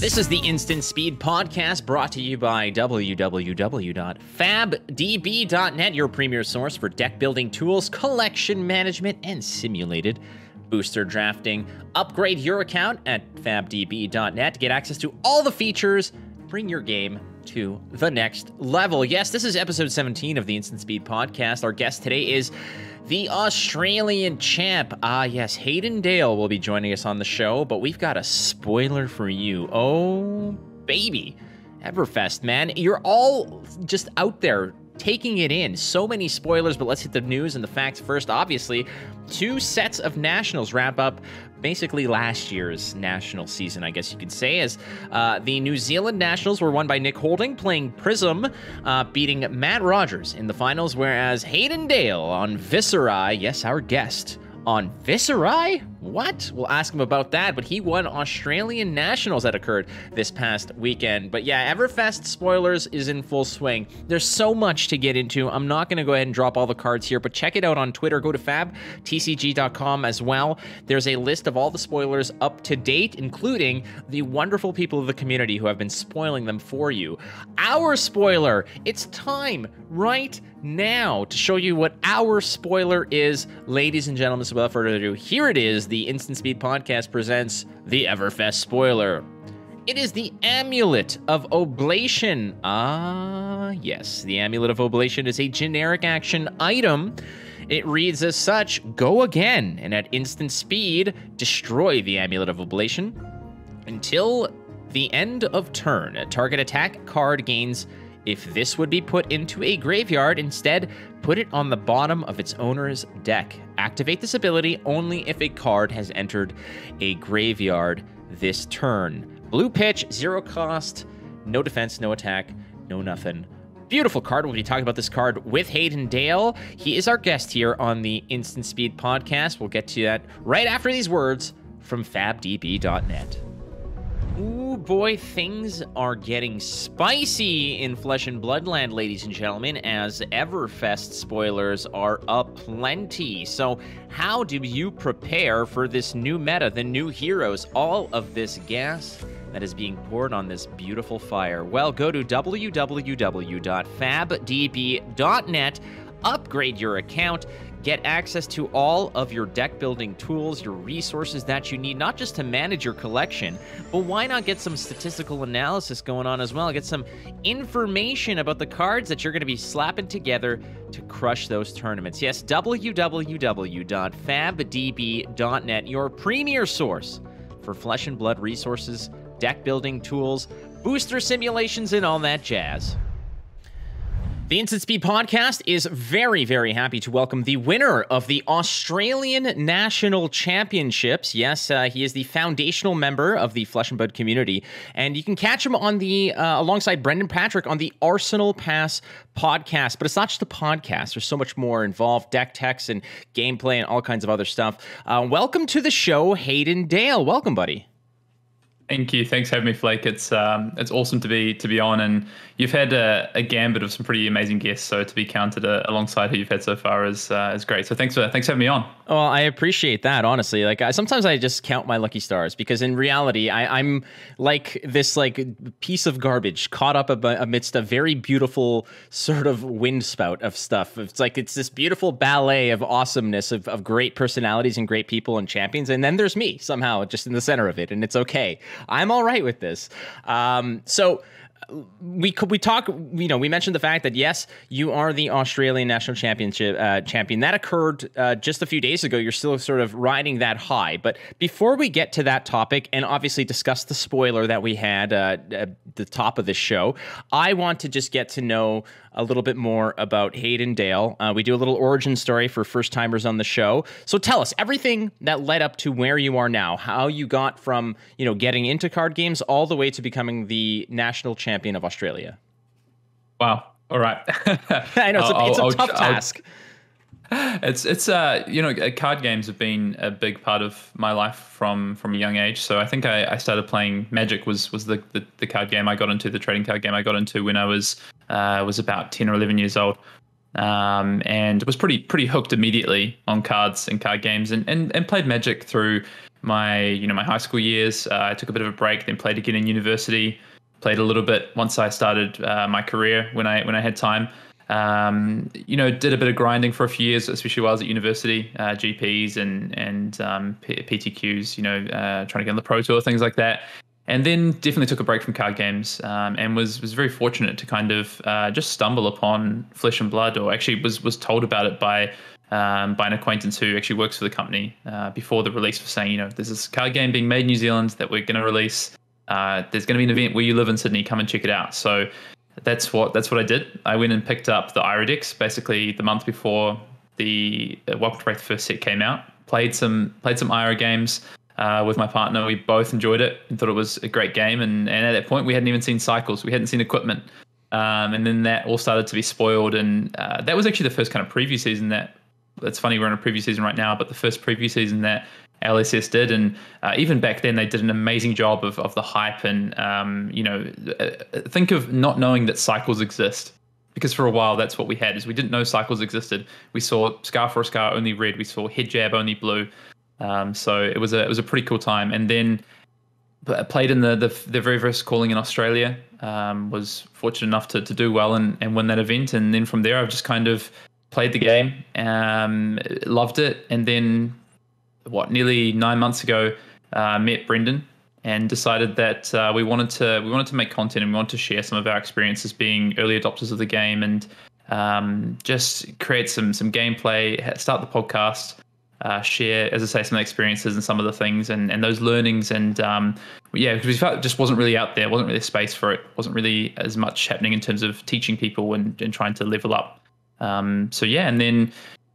This is the Instant Speed Podcast brought to you by www.fabdb.net, your premier source for deck building tools, collection management, and simulated booster drafting. Upgrade your account at fabdb.net to get access to all the features. Bring your game to the next level. Yes, this is episode 17 of the Instant Speed Podcast. Our guest today is the Australian champ. Yes, Hayden Dale will be joining us on the show, but we've got a spoiler for you. Oh, baby. Everfest, man. You're all just out there taking it in. So many spoilers, but let's hit the news and the facts first. Obviously, two sets of nationals wrap up basically last year's national season, I guess you could say, as the New Zealand Nationals were won by Nick Holding playing Prism, beating Matt Rogers in the finals, whereas Hayden Dale on Viserai, yes, our guest on Viserai? What? We'll ask him about that, but he won Australian Nationals that occurred this past weekend. But yeah, Everfest Spoilers is in full swing. There's so much to get into. I'm not going to go ahead and drop all the cards here, but check it out on Twitter. Go to fabtcg.com as well. There's a list of all the spoilers up to date, including the wonderful people of the community who have been spoiling them for you. Our spoiler, it's time right now to show you what our spoiler is. Ladies and gentlemen, so without further ado, here it is. The Instant Speed Podcast presents the Everfest Spoiler. It is the Amulet of Oblation. Yes, the Amulet of Oblation is a generic action item. It reads as such: go again, and at instant speed, destroy the Amulet of Oblation. Until the end of turn, a target attack card gains. If this would be put into a graveyard, instead, put it on the bottom of its owner's deck. Activate this ability only if a card has entered a graveyard this turn. Blue pitch, 0 cost, no defense, no attack, no nothing. Beautiful card. We'll be talking about this card with Hayden Dale. He is our guest here on the Instant Speed Podcast. We'll get to that right after these words from fabdb.net. Ooh, boy, things are getting spicy in Flesh and Bloodland, ladies and gentlemen, as Everfest spoilers are aplenty. So how do you prepare for this new meta, the new heroes, all of this gas that is being poured on this beautiful fire? Well, go to www.fabdb.net, upgrade your account, get access to all of your deck building tools, your resources that you need, not just to manage your collection, but why not get some statistical analysis going on as well? Get some information about the cards that you're going to be slapping together to crush those tournaments. Yes, www.fabdb.net, your premier source for Flesh and Blood resources, deck building tools, booster simulations, and all that jazz. The Instant Speed Podcast is very, very happy to welcome the winner of the Australian National Championships. Yes, he is the foundational member of the Flesh and Blood community, and you can catch him on the alongside Brendan Patrick on the Arsenal Pass podcast. But it's not just a podcast. There's so much more involved, deck techs and gameplay and all kinds of other stuff. Welcome to the show, Hayden Dale. Welcome, buddy. Thank you. Thanks for having me, Flake. It's awesome to be on, and you've had a gambit of some pretty amazing guests. So to be counted alongside who you've had so far is great. So thanks for having me on. Well, I appreciate that, honestly. Like sometimes I just count my lucky stars, because in reality, I'm like this piece of garbage caught up amidst a very beautiful sort of wind spout of stuff. It's this beautiful ballet of awesomeness of great personalities and great people and champions, and then there's me somehow just in the center of it, and it's okay. I'm all right with this. So we talk, we mentioned the fact that, yes, you are the Australian National Championship champion. That occurred just a few days ago. You're still sort of riding that high. But before we get to that topic and obviously discuss the spoiler that we had at the top of this show, I want to just get to know a little bit more about Hayden Dale. We do a little origin story for first-timers on the show. So tell us everything that led up to where you are now, how you got from, getting into card games all the way to becoming the national champion of Australia. Wow. All right. I know it's a tough task. Card games have been a big part of my life from a young age. So I think I started playing Magic was the card game I got into, the trading card game I got into when I was about 10 or 11 years old. And was pretty hooked immediately on cards and card games, and played Magic through my high school years. I took a bit of a break, then played again in university. Played a little bit once I started my career when I had time. Did a bit of grinding for a few years, especially while I was at university, GPs and PTQs. Trying to get on the Pro Tour, things like that. And then definitely took a break from card games, and was very fortunate to kind of just stumble upon Flesh and Blood, or actually was told about it by an acquaintance who actually works for the company before the release, for saying, there's this card game being made in New Zealand that we're going to release. There's going to be an event where you live in Sydney. Come and check it out. So that's what I did. I went and picked up the Iridex basically the month before the Welcome to Break the first set came out. Played some Ira games with my partner. We both enjoyed it and thought it was a great game. And at that point, we hadn't even seen cycles. We hadn't seen equipment. And then that all started to be spoiled. And that was actually the first kind of preview season that's funny, we're in a preview season right now, but the first preview season that LSS did. And even back then, they did an amazing job of the hype. And, think of not knowing that cycles exist. Because for a while, that's what we had, is we didn't know cycles existed. We saw Scar for a Scar only red. We saw Head Jab only blue. So it was a pretty cool time. And then played in the very first calling in Australia. Was fortunate enough to do well and win that event. And then from there, I've just kind of played the game, loved it. And then nearly 9 months ago, met Brendan and decided that we wanted to make content, and we wanted to share some of our experiences being early adopters of the game, and just create some gameplay, start the podcast, share, as I say, some of the experiences and some of the things and those learnings. And because we felt it just wasn't really out there, wasn't really a space for it, wasn't really as much happening in terms of teaching people and trying to level up. And then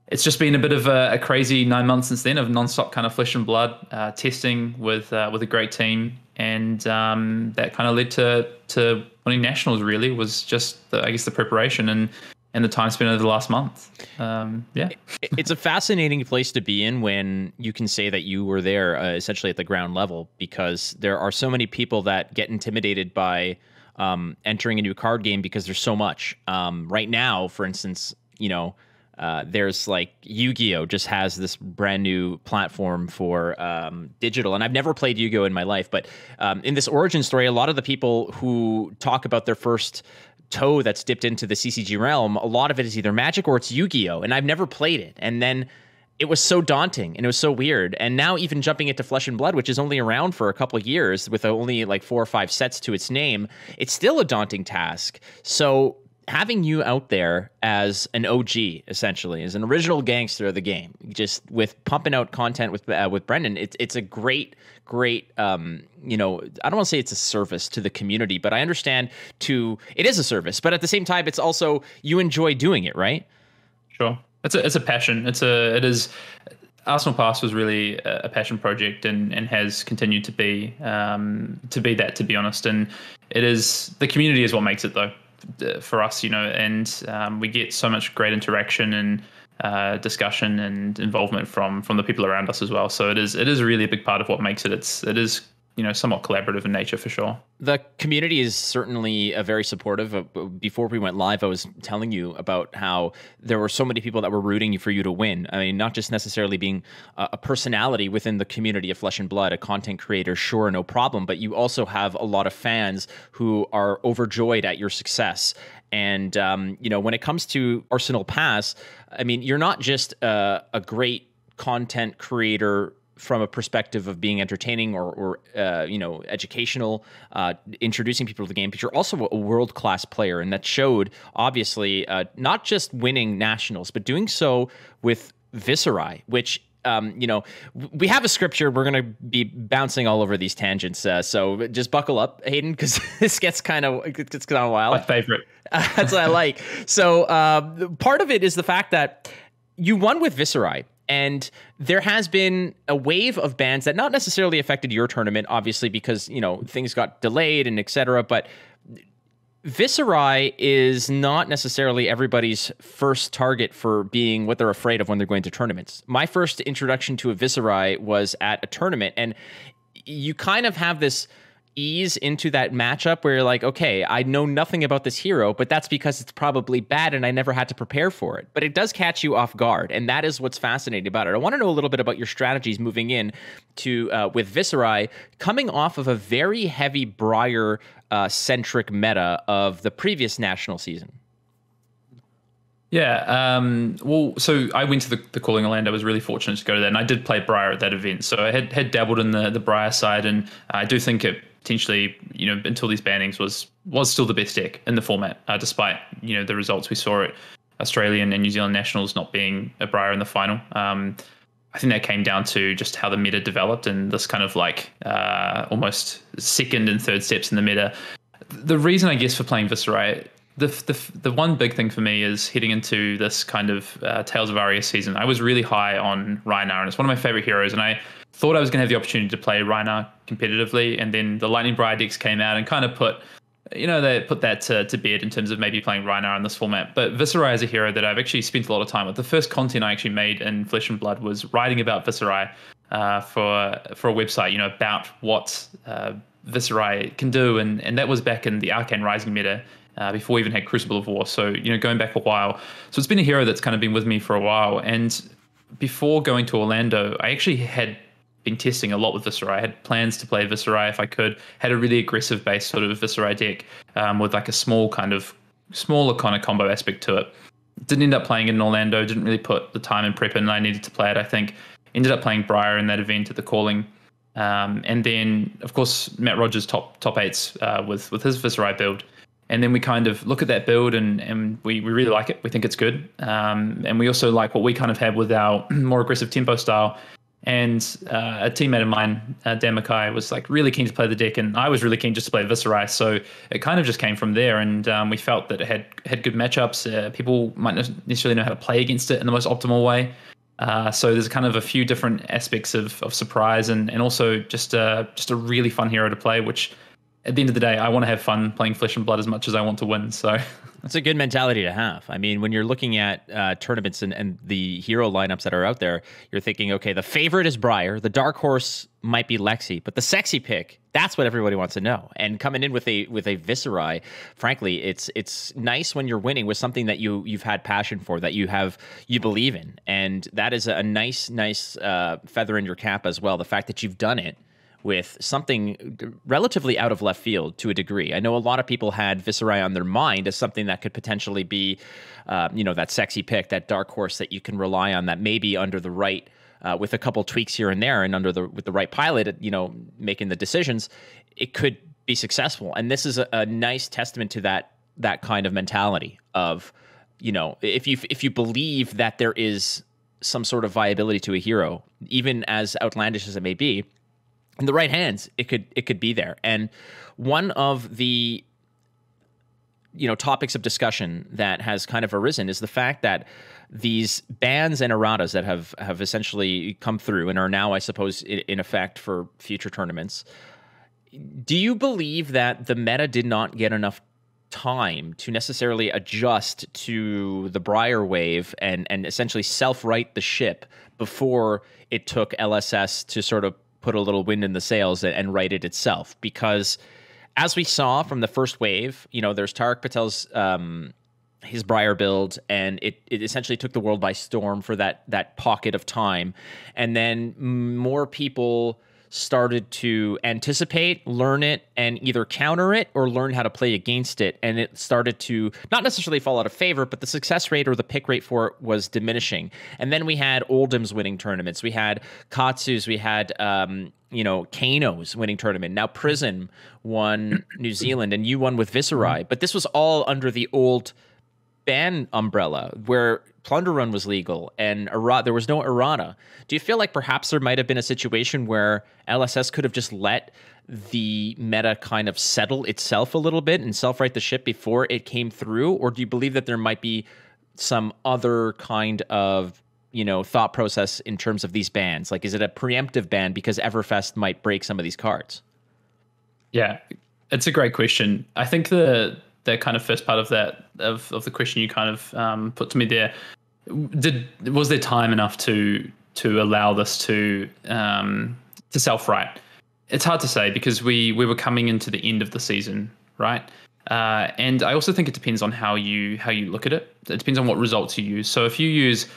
it's just been a bit of a crazy 9 months since then of nonstop kind of Flesh and Blood testing with a great team, and that kind of led to winning nationals. Really was just the preparation and the time spent over the last month. It's a fascinating place to be in when you can say that you were there essentially at the ground level, because there are so many people that get intimidated by entering a new card game because there's so much. Right now, for instance, there's like Yu-Gi-Oh! Just has this brand new platform for digital. And I've never played Yu-Gi-Oh! In my life, but in this origin story, a lot of the people who talk about their first toe that's dipped into the CCG realm, a lot of it is either Magic or it's Yu-Gi-Oh! And I've never played it. And then it was so daunting and it was so weird. And now even jumping into Flesh and Blood, which is only around for a couple of years with only like 4 or 5 sets to its name, it's still a daunting task. So having you out there as an OG, essentially, as an original gangster of the game, just with pumping out content with Brendan, it's a great, I don't want to say it's a service to the community, but I understand it is a service, but at the same time, it's also, you enjoy doing it, right? Sure. It's a passion. It is. Arsenal Pass was really a passion project and has continued to be that, to be honest. And it is, the community is what makes it though. For us, and we get so much great interaction and discussion and involvement from the people around us as well. So it is really a big part of what makes it. It is somewhat collaborative in nature for sure. The community is certainly very supportive. Before we went live, I was telling you about how there were so many people that were rooting for you to win. I mean, not just necessarily being a personality within the community of Flesh and Blood, a content creator, sure, no problem, but you also have a lot of fans who are overjoyed at your success. And, when it comes to Arsenal Pass, I mean, you're not just a great content creator from a perspective of being entertaining or educational, introducing people to the game, but you're also a world-class player. And that showed, obviously, not just winning nationals, but doing so with Viserai, which, we have a scripture. We're going to be bouncing all over these tangents. So just buckle up, Hayden, because this gets kind of wild. My favorite. That's what I like. So part of it is the fact that you won with Viserai. And there has been a wave of bans that not necessarily affected your tournament, obviously, because, things got delayed and et cetera. But Viserai is not necessarily everybody's first target for being what they're afraid of when they're going to tournaments. My first introduction to a Viserai was at a tournament, and you kind of have this ease into that matchup where you're like, okay, I know nothing about this hero, but that's because it's probably bad and I never had to prepare for it. But it does catch you off guard, and that is what's fascinating about it. I want to know a little bit about your strategies moving in to with Viserai, coming off of a very heavy Briar centric meta of the previous national season. Yeah, well, so I went to the Calling Land. I was really fortunate to go to that, and I did play Briar at that event. So I had dabbled in the Briar side, and I do think it potentially, until these bannings was still the best deck in the format, despite the results we saw at Australian and New Zealand Nationals not being a Briar in the final. I think that came down to just how the meta developed and this kind of like almost second and third steps in the meta. The reason, I guess, for playing Viserai, the one big thing for me is heading into this kind of Tales of Aria season. I was really high on Rhinar, and it's one of my favorite heroes, and I thought I was going to have the opportunity to play Rhinar competitively, and then the Lightning Briar decks came out and kind of put that to bed in terms of maybe playing Rhinar in this format. But Viserai is a hero that I've actually spent a lot of time with. The first content I actually made in Flesh and Blood was writing about Viserai for a website, about what Viserai can do, and that was back in the Arcane Rising meta. Before we even had Crucible of War. So, going back a while. So it's been a hero that's kind of been with me for a while. And before going to Orlando, I actually had been testing a lot with Viserai. I had plans to play Viserai if I could. Had a really aggressive base sort of Viserai deck with like a smaller kind of combo aspect to it. Didn't end up playing it in Orlando. Didn't really put the time and prep in I needed to play it, I think. Ended up playing Briar in that event at the Calling. And then, of course, Matt Rogers top eights with his Viserai build. And then we kind of look at that build and we really like it. We think it's good. And we also like what we kind of have with our more aggressive tempo style. And a teammate of mine, Dan Mackay, was like really keen to play the deck. And I was really keen just to play Viserai. So it kind of just came from there. And we felt that it had good matchups. People might not necessarily know how to play against it in the most optimal way. So there's kind of a few different aspects of surprise and also just a really fun hero to play, which at the end of the day, I want to have fun playing Flesh and Blood as much as I want to win. So that's a good mentality to have. I mean, when you're looking at tournaments and the hero lineups that are out there, you're thinking, okay, the favorite is Briar, the dark horse might be Lexi, but the sexy pick, that's what everybody wants to know. And coming in with a Viserai, frankly, it's nice when you're winning with something that you've had passion for, that you believe in, and that is a nice feather in your cap as well. The fact that you've done it with something relatively out of left field to a degree. I know a lot of people had Viserai on their mind as something that could potentially be, that sexy pick, that dark horse that you can rely on, that maybe under the right, with a couple tweaks here and there, and with the right pilot, making the decisions, it could be successful. And this is a nice testament to that kind of mentality of, if you believe that there is some sort of viability to a hero, even as outlandish as it may be, in the right hands, it could be there. And one of the topics of discussion that has kind of arisen is the fact that these bans and erratas that have essentially come through and are now, I suppose, in effect for future tournaments. Do you believe that the meta did not get enough time to necessarily adjust to the Briar wave and essentially self-right the ship before it took LSS to sort of put a little wind in the sails and right it itself? Because as we saw from the first wave, there's Tarek Patel's his Briar build, and it essentially took the world by storm for that pocket of time. And then more people started to anticipate, learn it, and either counter it or learn how to play against it. And it started to not necessarily fall out of favor, but the success rate or the pick rate for it was diminishing. And then we had Oldham's winning tournaments. We had Katsu's. We had, Kano's winning tournament. Now Prison won New Zealand, and you won with Viserai. But this was all under the old ban umbrella where Plunder Run was legal and there was no errata. Do you feel like perhaps there might have been a situation where LSS could have just let the meta kind of settle itself a little bit and self-right the ship before it came through? Or do you believe that there might be some other kind of, thought process in terms of these bans? Like, is it a preemptive ban because Everfest might break some of these cards? Yeah, it's a great question. I think the kind of first part of that of the question you kind of put to me there, was there time enough to allow this to self-right? It's hard to say because we were coming into the end of the season, right? And I also think it depends on how you look at it. It depends on what results you use. So if you use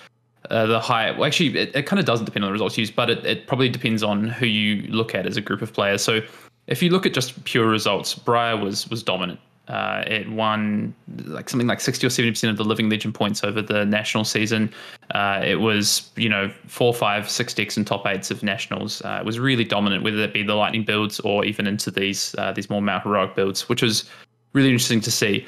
the high, well, actually, it kind of doesn't depend on the results you use, but it probably depends on who you look at as a group of players. So if you look at just pure results, Briar was dominant. It won like something like 60 or 70% of the Living Legend points over the national season. It was, 4, 5, 6 decks and top 8s of nationals. It was really dominant, whether it be the lightning builds or even into these more Mount Heroic builds, which was really interesting to see.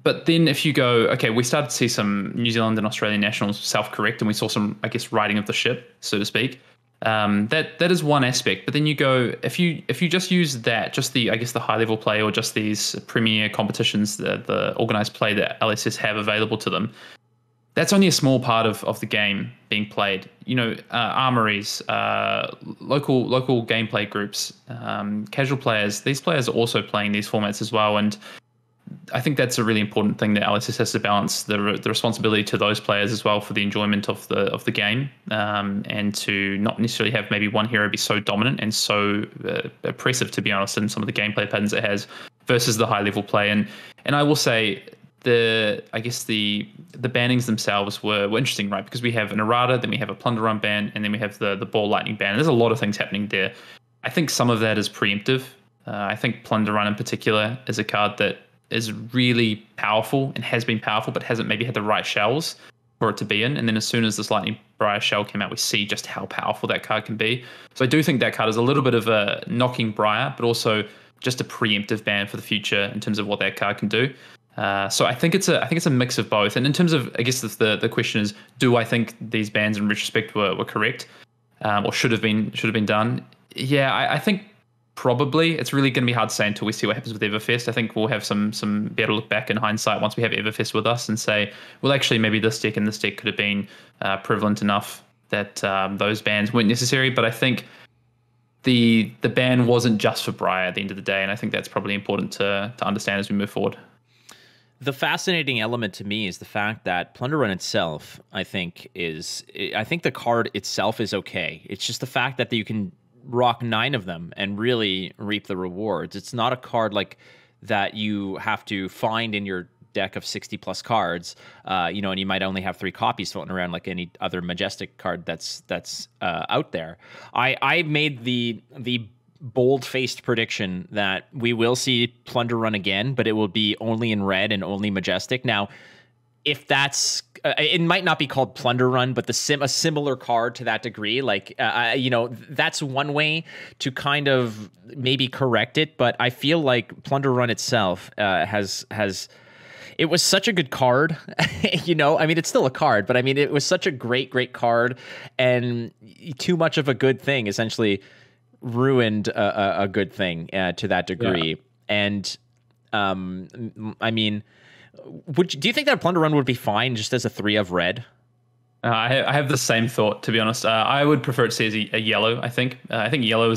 But then if you go, okay, we started to see some New Zealand and Australian nationals self-correct, and we saw some, I guess, riding of the ship, so to speak. That is one aspect, but then you go, if you just use that, just the, I guess, the high level play or just these premier competitions, the organized play that LSS have available to them, that's only a small part of the game being played. Armories, local gameplay groups, casual players. These players are also playing these formats as well, and I think that's a really important thing that LSS has to balance the responsibility to those players as well for the enjoyment of the game, and to not necessarily have maybe one hero be so dominant and so oppressive, to be honest, in some of the gameplay patterns it has versus the high level play. And I will say the bannings themselves were interesting, right? Because we have an errata, then we have a plunder run ban, and then we have the ball lightning ban. And there's a lot of things happening there. I think some of that is preemptive. I think plunder run in particular is a card that is really powerful and has been powerful, but hasn't maybe had the right shells for it to be in. And then as soon as this Lightning Briar shell came out, we see just how powerful that card can be. So I do think that card is a little bit of a knocking Briar, but also just a preemptive ban for the future in terms of what that card can do. So I think it's a mix of both. And in terms of, I guess the question is, do I think these bans in retrospect were correct, or should have been done? Yeah, I think probably. It's really going to be hard to say until we see what happens with Everfest. I think we'll have some be able to look back in hindsight once we have Everfest with us and say, well, actually, maybe this deck and this deck could have been prevalent enough that those bans weren't necessary. But I think the ban wasn't just for Briar at the end of the day, and I think that's probably important to understand as we move forward. The fascinating element to me is the fact that Plunder Run itself, I think the card itself is okay. It's just the fact that you can rock 9 of them and really reap the rewards. It's not a card like that you have to find in your deck of 60 plus cards, and you might only have 3 copies floating around like any other Majestic card that's out there. I made the bold-faced prediction that we will see Plunder Run again, but it will be only in red and only Majestic. Now, if that's it might not be called Plunder Run, but a similar card to that degree, like that's one way to kind of maybe correct it. But I feel like Plunder Run itself has it was such a good card. It's still a card, but it was such a great card, and too much of a good thing essentially ruined a good thing to that degree. Yeah. And do you think that Plunder Run would be fine just as a 3 of red? I have the same thought, to be honest. I would prefer it to see as a yellow. I think yellow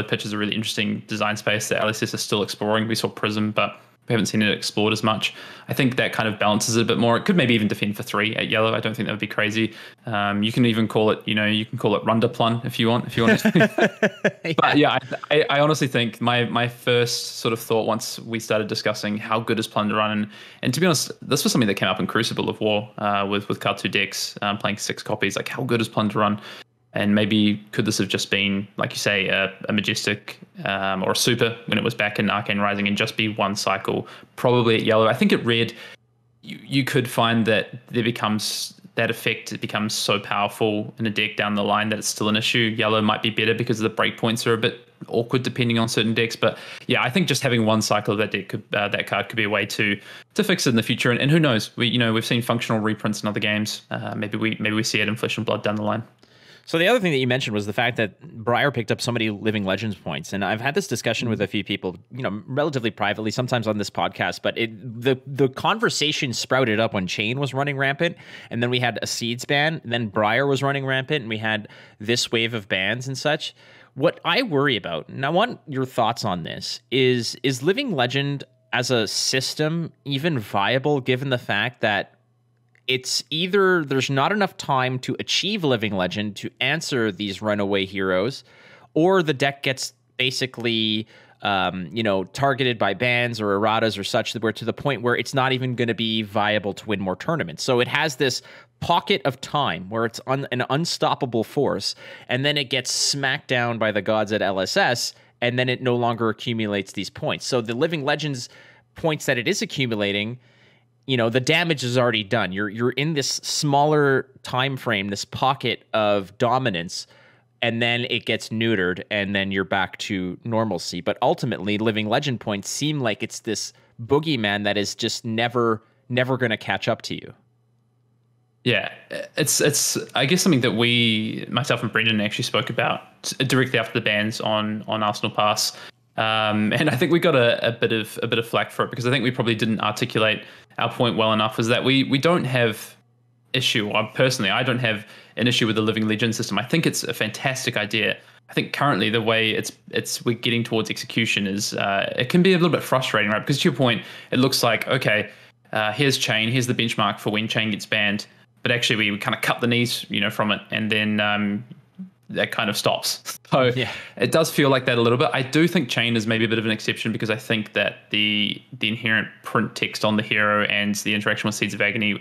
pitch is a really interesting design space that LSS is still exploring. We saw Prism, but we haven't seen it explored as much. I think that kind of balances it a bit more. It could maybe even defend for 3 at yellow. I don't think that would be crazy. You can even call it, Rundaplun if you want. Yeah. But yeah, I honestly think my first sort of thought once we started discussing how good is Plunder Run, and to be honest, this was something that came up in Crucible of War with card 2 decks, playing 6 copies. Like, how good is Plunder Run? And maybe could this have just been, like you say, a Majestic or a Super when it was back in Arcane Rising and just be one cycle, probably at yellow. I think at red, you could find that there becomes that effect. It becomes so powerful in a deck down the line that it's still an issue. Yellow might be better because the breakpoints are a bit awkward depending on certain decks. But yeah, I think just having one cycle of that deck that card could be a way to fix it in the future. And who knows? We've seen functional reprints in other games. Maybe we see it in Flesh and Blood down the line. So the other thing that you mentioned was the fact that Briar picked up so many Living Legends points. And I've had this discussion with a few people, relatively privately, sometimes on this podcast, but the conversation sprouted up when Chain was running rampant, and then we had a Seeds ban, and then Briar was running rampant, and we had this wave of bans and such. What I worry about, and I want your thoughts on this, is Living Legend as a system even viable given the fact that it's either there's not enough time to achieve Living Legend to answer these runaway heroes, or the deck gets basically targeted by bans or erratas or such, that we're to the point where it's not even going to be viable to win more tournaments. So it has this pocket of time where it's an unstoppable force, and then it gets smacked down by the gods at LSS, and then it no longer accumulates these points. So the Living Legends points that it is accumulating, the damage is already done. You're in this smaller time frame, this pocket of dominance, and then it gets neutered, and then you're back to normalcy. But ultimately, Living Legend points seem like it's this boogeyman that is just never going to catch up to you. Yeah, it's I guess something that myself and Brendan actually spoke about directly after the bans on Arsenal Pass. And I think we got a bit of flack for it, because I think we probably didn't articulate our point well enough, is that we don't have issue. Personally, I don't have an issue with the Living Legend system. I think it's a fantastic idea. I think currently the way we're getting towards execution is it can be a little bit frustrating, right? Because to your point, it looks like, okay, here's Chain, here's the benchmark for when Chain gets banned, but actually we kind of cut the knees, from it, and then that kind of stops. So yeah, it does feel like that a little bit. I do think Chain is maybe a bit of an exception, because I think that the inherent print text on the hero and the interaction with Seeds of Agony,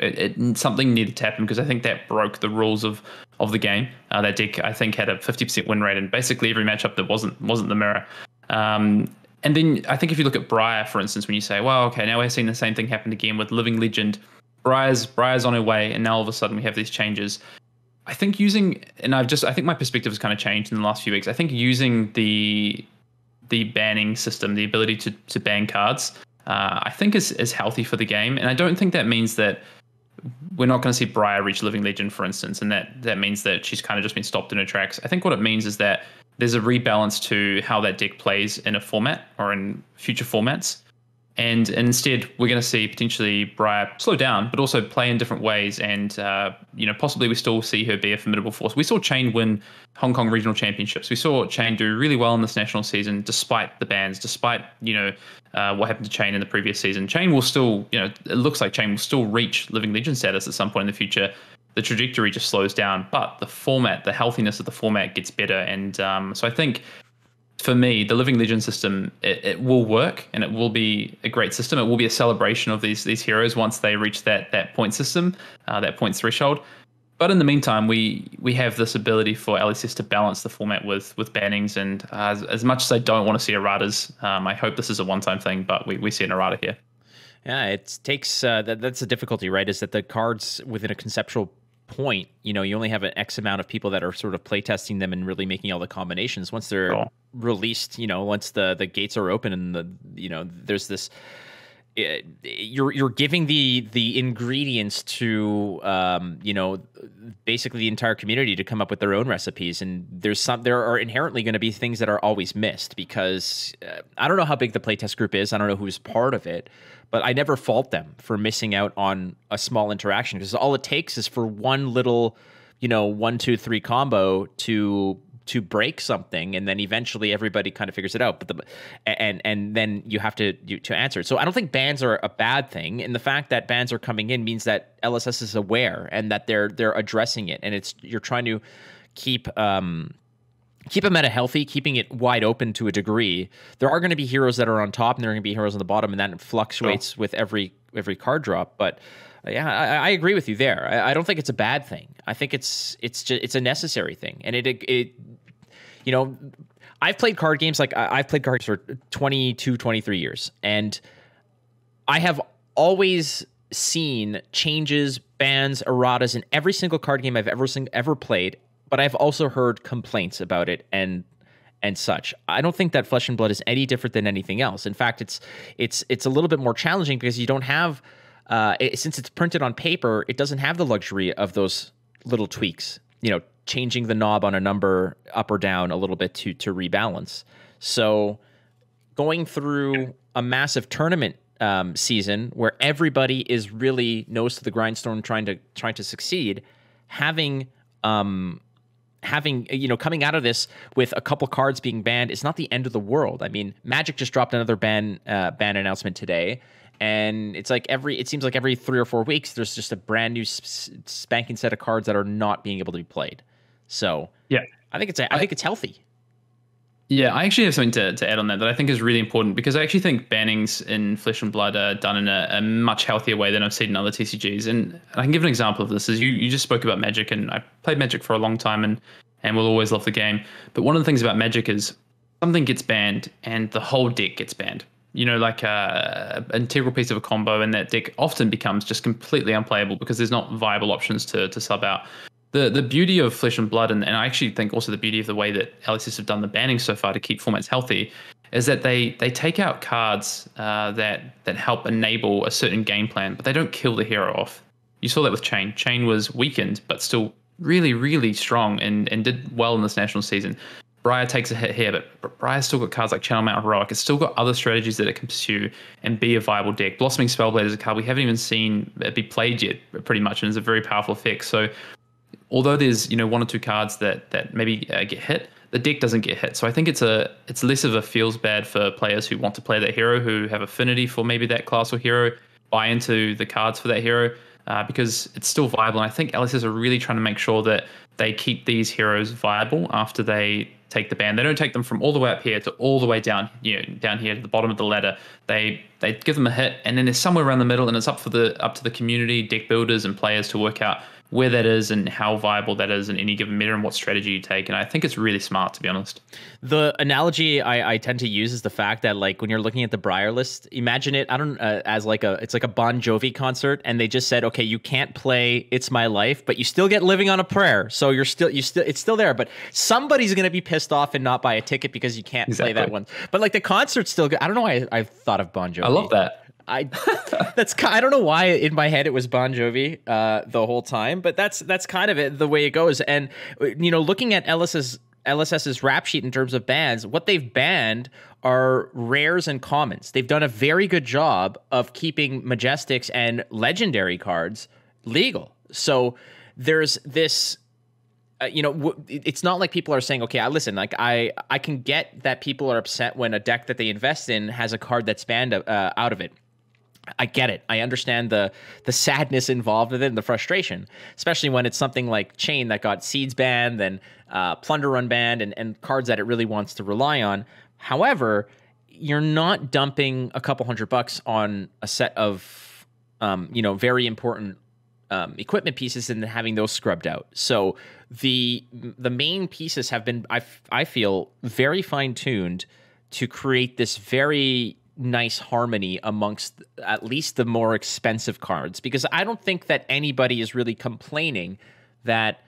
something needed to happen, because I think that broke the rules of the game. That deck, I think, had a 50% win rate, and basically every matchup that wasn't the mirror. And then I think if you look at Briar, for instance, when you say, well, okay, now we're seeing the same thing happen again with Living Legend. Briar's on her way, and now all of a sudden we have these changes. I think I think my perspective has kind of changed in the last few weeks. I think using the banning system, the ability to ban cards, I think is healthy for the game. And I don't think that means that we're not going to see Briar reach Living Legend, for instance, and that means that she's kind of just been stopped in her tracks. I think what it means is that there's a rebalance to how that deck plays in a format or in future formats. And instead, we're going to see potentially Briar slow down, but also play in different ways. And, possibly we still see her be a formidable force. We saw Chain win Hong Kong regional championships. We saw Chain do really well in this national season, despite the bans, despite, what happened to Chain in the previous season. Chain will still, it looks like Chain will still reach Living Legend status at some point in the future. The trajectory just slows down, but the format, the healthiness of the format gets better. And so I think, for me, the Living Legend system, it will work, and it will be a great system. It will be a celebration of these heroes once they reach that point system, that points threshold. But in the meantime, we have this ability for LSS to balance the format with bannings. And as much as I don't want to see erratas, I hope this is a one-time thing, but we see an errata here. Yeah, it takes that's the difficulty, right? Is that the cards within a conceptual point, you only have an X amount of people that are sort of playtesting them and really making all the combinations. Once they're released, once the gates are open and there's this, you're giving the ingredients to basically the entire community to come up with their own recipes, and there are inherently going to be things that are always missed, because I don't know how big the playtest group is, I don't know who's part of it, but I never fault them for missing out on a small interaction, because all it takes is for one little 1, 2, 3 combo to break something, and then eventually everybody kind of figures it out. But and then you have to answer it. So I don't think bans are a bad thing, and the fact that bans are coming in means that LSS is aware and that they're addressing it, and you're trying to keep them meta healthy, keeping it wide open to a degree. There are going to be heroes that are on top, and there are going to be heroes on the bottom, and that fluctuates with every card drop. But yeah, I agree with you there. I don't think it's a bad thing. I think it's a necessary thing, and it I've played card games, like I've played cards for 22, 23 years, and I have always seen changes, bans, erratas in every single card game I've ever played, but I've also heard complaints about it and such. I don't think that Flesh and Blood is any different than anything else. In fact, it's a little bit more challenging, because you don't have since it's printed on paper, it doesn't have the luxury of those little tweaks, changing the knob on a number up or down a little bit to rebalance. So going through a massive tournament season where everybody is really nose to the grindstone trying to succeed, having coming out of this with a couple cards being banned is not the end of the world. I mean, Magic just dropped another ban announcement today, and it seems like every 3 or 4 weeks there's just a brand new spanking set of cards that are not being able to be played. So yeah, I think it's healthy. Yeah, I actually have something to add on that I think is really important, because I actually think bannings in Flesh and Blood are done in a much healthier way than I've seen in other TCGs. And I can give an example of this. Is you just spoke about Magic, and I played Magic for a long time and will always love the game. But one of the things about Magic is something gets banned and the whole deck gets banned. Like an integral piece of a combo, and that deck often becomes just completely unplayable because there's not viable options to sub out. The beauty of Flesh and Blood, and I actually think also the beauty of the way that LSS have done the banning so far to keep formats healthy, is that they take out cards that help enable a certain game plan, but they don't kill the hero off. You saw that with Chain. Chain was weakened, but still really, really strong and did well in this national season. Briar takes a hit here, but Briar's still got cards like Channel Mount Heroic. It's still got other strategies that it can pursue and be a viable deck. Blossoming Spellblade is a card we haven't even seen be played yet, pretty much, and is a very powerful effect. So although there's one or two cards that maybe get hit, the deck doesn't get hit. So I think it's less of a feels bad for players who want to play that hero, who have affinity for maybe that class or hero, buy into the cards for that hero, because it's still viable. And I think LSS are really trying to make sure that they keep these heroes viable after they take the ban. They don't take them from all the way up here to all the way down, down here to the bottom of the ladder. They give them a hit, and then there's somewhere around the middle, and it's up to the community, deck builders, and players to work out where that is and how viable that is in any given meta and what strategy you take. And I think it's really smart, to be honest. The analogy I tend to use is the fact that, like, when you're looking at the Briar list, imagine it, as like it's like a Bon Jovi concert, and they just said, okay, you can't play It's My Life, but you still get Living on a Prayer. So it's still there, but somebody's going to be pissed off and not buy a ticket because you can't play that one. But like the concert's still good. I don't know why I thought of Bon Jovi. I love that. I don't know why in my head it was Bon Jovi the whole time, but that's kind of it, the way it goes. And looking at LSS's rap sheet in terms of bans, what they've banned are rares and commons. They've done a very good job of keeping Majestics and legendary cards legal. So there's this. It's not like people are saying, okay, listen, like I can get that people are upset when a deck that they invest in has a card that's banned out of it. I get it. I understand the sadness involved with it and the frustration, especially when it's something like Chain that got Seeds banned, then Plunder Run banned, and cards that it really wants to rely on. However, you're not dumping a couple $100 on a set of, very important equipment pieces and then having those scrubbed out. So the main pieces have been, I feel, very fine-tuned to create this very nice harmony amongst at least the more expensive cards, because I don't think that anybody is really complaining that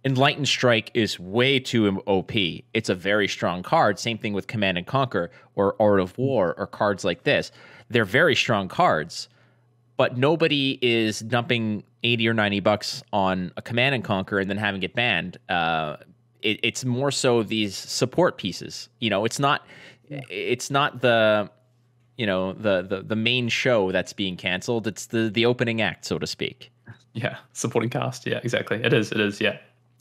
Enlightened Strike is way too OP. It's a very strong card. Same thing with Command and Conquer or Art of War or cards like this. They're very strong cards, but nobody is dumping $80 or $90 on a Command and Conquer and then having it banned. It's more so these support pieces. It's not the the main show that's being canceled. It's the opening act, so to speak. Yeah, supporting cast. Yeah, exactly. It is. Yeah.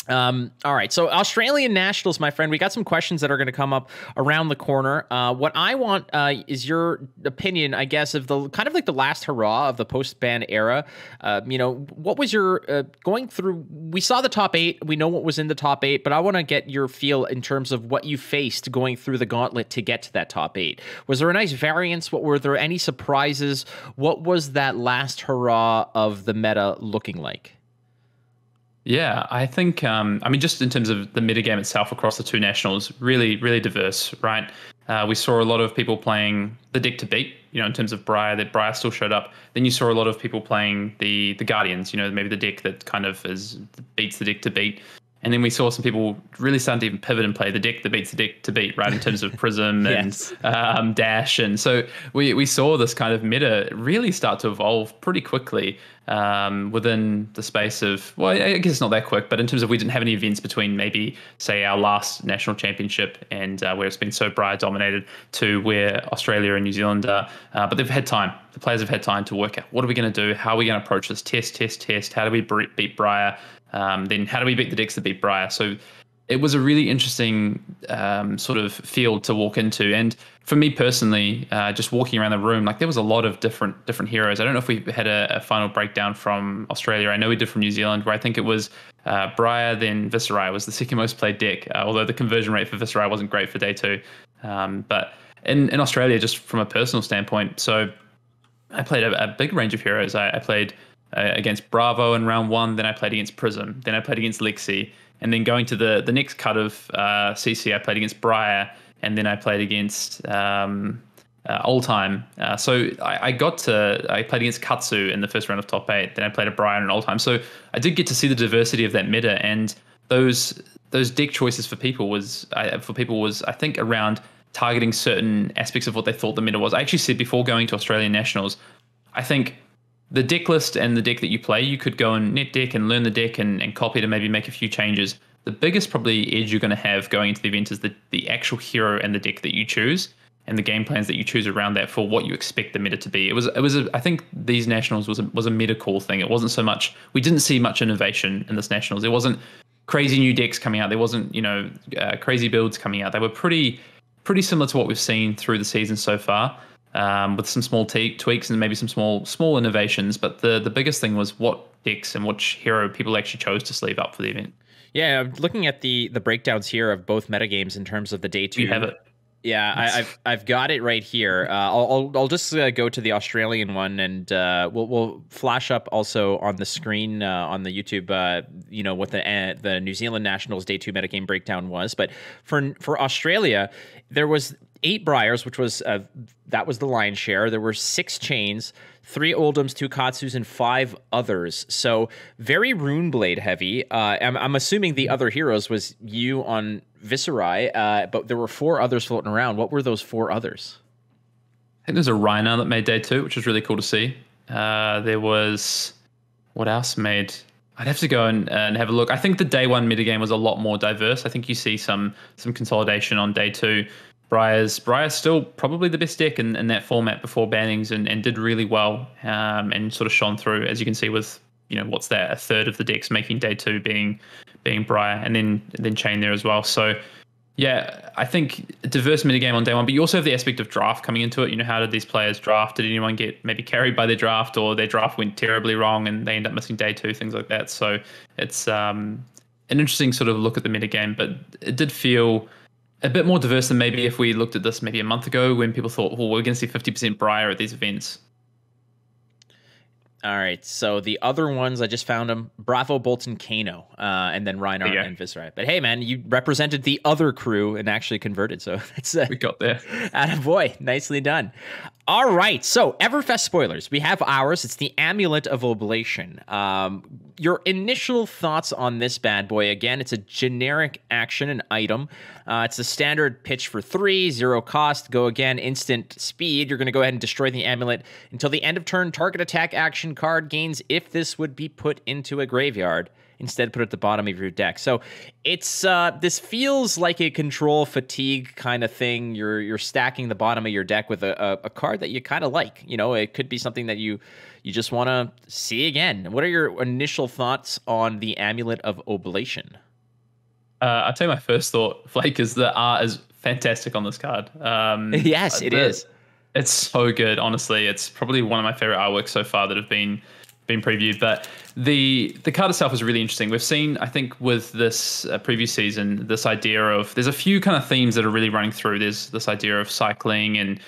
All right. So Australian Nationals, my friend, we got some questions that are going to come up around the corner. What I want is your opinion, I guess, of the kind of like the last hurrah of the post-ban era. What was your going through? We saw the top 8. We know what was in the top 8, but I want to get your feel in terms of what you faced going through the gauntlet to get to that top 8. Was there a nice variance? Were there any surprises? What was that last hurrah of the meta looking like? Yeah, I think, just in terms of the metagame itself across the two nationals, really, really diverse, right? We saw a lot of people playing the deck to beat, in terms of Briar, that Briar still showed up. Then you saw a lot of people playing the Guardians, maybe the deck that kind of beats the deck to beat. And then we saw some people really starting to even pivot and play the deck that beats the deck to beat, right, in terms of Prism yes. and Dash. And so we saw this kind of meta really start to evolve pretty quickly within the space of, well, I guess it's not that quick, but in terms of we didn't have any events between maybe, say, our last national championship and where it's been so Briar dominated to where Australia and New Zealand are. But they've had time. The players have had time to work out, what are we going to do? How are we going to approach this? Test. How do we beat Briar? Then how do we beat the decks that beat Briar? So it was a really interesting sort of field to walk into. And for me personally, just walking around the room, like there was a lot of different heroes. I don't know if we had a final breakdown from Australia. I know we did from New Zealand, where I think it was Briar, then Viserai was the second most played deck, although the conversion rate for Viserai wasn't great for day two. But in Australia, just from a personal standpoint, so I played a big range of heroes. I played against Bravo in round one, then I played against Prism, then I played against Lexi, and then going to the next cut of CC, I played against Briar, and then I played against Old Time. So I played against Katsu in the first round of top 8, then I played a Briar and an Old Time. So I did get to see the diversity of that meta, and those deck choices for people was I think around targeting certain aspects of what they thought the meta was. I actually said before going to Australian Nationals, I think the deck list and the deck that you play, you could go and net deck and learn the deck and copy it and maybe make a few changes. The biggest probably edge you're going to have going into the event is the actual hero and the deck that you choose and the game plans that you choose around that for what you expect the meta to be. I think these Nationals was a meta core thing. It wasn't so much, we didn't see much innovation in this Nationals. There wasn't crazy new decks coming out. There wasn't, crazy builds coming out. They were pretty similar to what we've seen through the season so far, with some small tweaks and maybe some small innovations. But the biggest thing was what decks and which hero people actually chose to sleeve up for the event. Yeah, I'm looking at the breakdowns here of both metagames in terms of the day two. You have it. Yeah, I've got it right here. I'll just go to the Australian one, and we'll flash up also on the screen on the YouTube. What the New Zealand Nationals day two metagame breakdown was. But for Australia, there was 8 Briars, which was that was the lion's share. There were 6 Chains, 3 Oldhams, 2 Katsus, and 5 others. So very Runeblade heavy. I'm assuming the other heroes was you on Viserai, but there were 4 others floating around. What were those 4 others? I think there's a Rhino that made day 2, which was really cool to see. There was, what else made? I'd have to go and have a look. I think the day 1 metagame was a lot more diverse. I think you see some consolidation on day 2. Briar's still probably the best deck in that format before bannings, and did really well, and sort of shone through, as you can see with, what's that, a third of the decks making day 2 being Briar, and then Chain there as well. So yeah, I think a diverse metagame on day 1, but you also have the aspect of draft coming into it. How did these players draft? Did anyone get maybe carried by their draft, or their draft went terribly wrong and they end up missing day 2, things like that. So it's an interesting sort of look at the metagame, but it did feel a bit more diverse than maybe if we looked at this maybe a month ago when people thought, well, we're going to see 50% Briar at these events. All right, so the other ones, I just found them: Bravo, Bolton, Kano, and then Reinhardt and Viserai. But hey, man, you represented the other crew and actually converted, so that's we got there. Attaboy, nicely done. All right, so Everfest spoilers. We have ours. It's the Amulet of Oblation. Your initial thoughts on this bad boy? Again, it's a generic action and item. It's a standard pitch for 3, 0 cost. Go again, instant speed. You're going to go ahead and destroy the amulet until the end of turn. Target attack action card gains if this would be put into a graveyard. Instead, put it at the bottom of your deck. So it's this feels like a control fatigue kind of thing. You're stacking the bottom of your deck with a card that you kind of like. It could be something that you just want to see again. What are your initial thoughts on the Amulet of Oblation? I'll tell you my first thought, Flake, is the art is fantastic on this card. Yes, it is. It's so good, honestly. It's probably one of my favorite artworks so far that have been previewed. But the card itself is really interesting. We've seen, I think, with this previous season, this idea of, there's a few kind of themes that are really running through. There's this idea of cycling and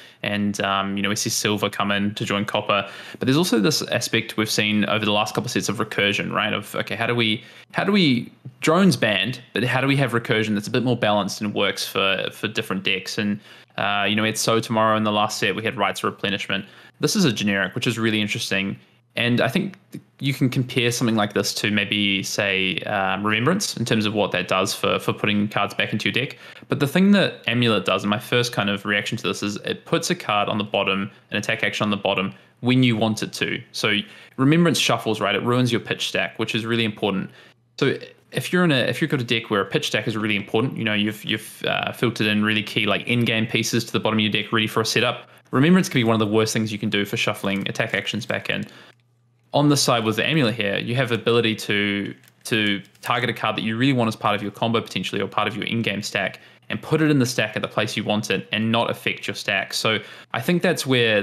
we see silver come in to join copper, but there's also this aspect we've seen over the last couple of sets of recursion, right? Of, okay, how do we drones banned, but how do we have recursion that's a bit more balanced and works for different decks? And we had So tomorrow in the last set, we had Rites of Replenishment. This is a generic, which is really interesting. And I think you can compare something like this to maybe, say, Remembrance in terms of what that does for putting cards back into your deck. But the thing that Amulet does, and my first kind of reaction to this, is it puts a card on the bottom, an attack action on the bottom, when you want it to. So Remembrance shuffles, right? It ruins your pitch stack, which is really important. So if you've got a deck where a pitch stack is really important, you've filtered in really key like in-game pieces to the bottom of your deck ready for a setup, Remembrance can be one of the worst things you can do for shuffling attack actions back in. On the side with the Amulet here, you have the ability to target a card that you really want as part of your combo potentially, or part of your in-game stack, and put it in the stack at the place you want it and not affect your stack. So I think that's where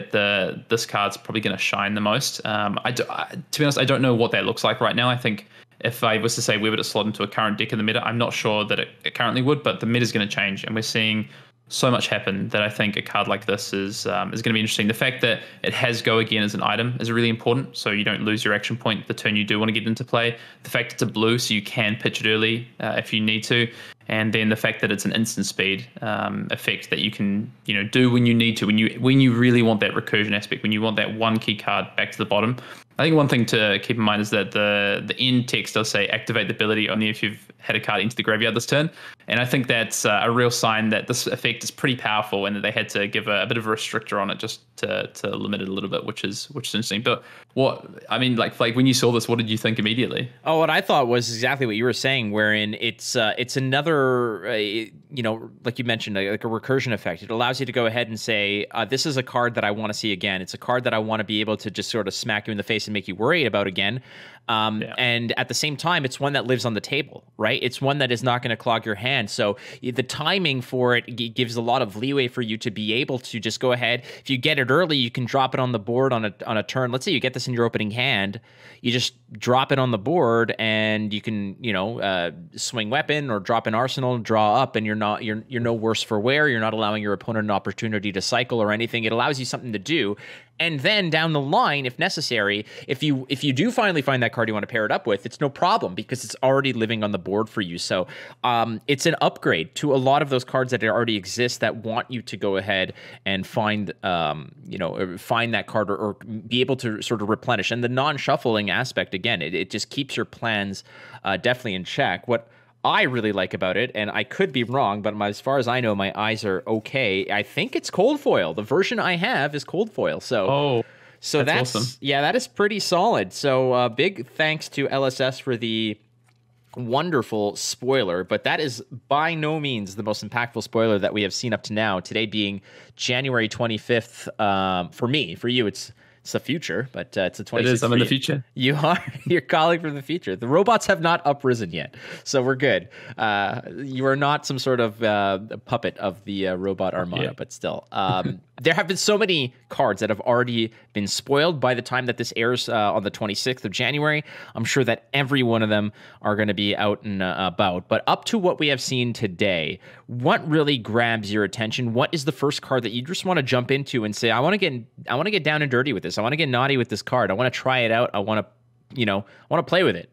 this card's probably going to shine the most. To be honest, I don't know what that looks like right now. I think if I was to say where would it slot into a current deck in the meta, I'm not sure that it currently would, but the meta is going to change, and we're seeing so much happen that I think a card like this is going to be interesting. The fact that it has Go Again as an item is really important, so you don't lose your action point the turn you do want to get into play. The fact it's a blue, so you can pitch it early if you need to, and then the fact that it's an instant speed effect that you can do when you need to, when you really want that recursion aspect, when you want that one key card back to the bottom. I think one thing to keep in mind is that the end text does say activate the ability only if you've had a card into the graveyard this turn. And I think that's a real sign that this effect is pretty powerful and that they had to give a bit of a restrictor on it just to limit it a little bit, which is interesting. But Flake, when you saw this, what did you think immediately? Oh, what I thought was exactly what you were saying, wherein it's another, like you mentioned, like a recursion effect. It allows you to go ahead and say, this is a card that I want to see again. It's a card that I want to be able to just sort of smack you in the face and make you worried about again. And at the same time, it's one that lives on the table, right? It's one that is not going to clog your hand. So the timing for it gives a lot of leeway for you to be able to just go ahead. If you get it early, you can drop it on the board on a turn. Let's say you get this in your opening hand, you just drop it on the board, and you can swing weapon or drop an arsenal, draw up, and you're no worse for wear. You're not allowing your opponent an opportunity to cycle or anything. It allows you something to do. And then down the line, if necessary, if you do finally find that card you want to pair it up with, it's no problem because it's already living on the board for you. So it's an upgrade to a lot of those cards that already exist that want you to go ahead and find that card or be able to sort of replenish. And the non-shuffling aspect, again, it just keeps your plans definitely in check. What I really like about it, and I could be wrong, but as far as I know, my eyes are okay. I think it's cold foil. The version I have is cold foil. So that's awesome. Yeah, that is pretty solid. So big thanks to LSS for the wonderful spoiler, but that is by no means the most impactful spoiler that we have seen up to now. Today being January 25th. For me, for you, it's the future, but it's the 26th. It is. I'm in the future. You're calling from the future. The robots have not uprisen yet, so we're good. You are not some sort of puppet of the robot armada, but still. There have been so many cards that have already been spoiled by the time that this airs on the 26th of January. I'm sure that every one of them are going to be out and about. But up to what we have seen today, what really grabs your attention? What is the first card that you just want to jump into and say, I want to get down and dirty with this. I want to get naughty with this card. I want to try it out. I want to play with it.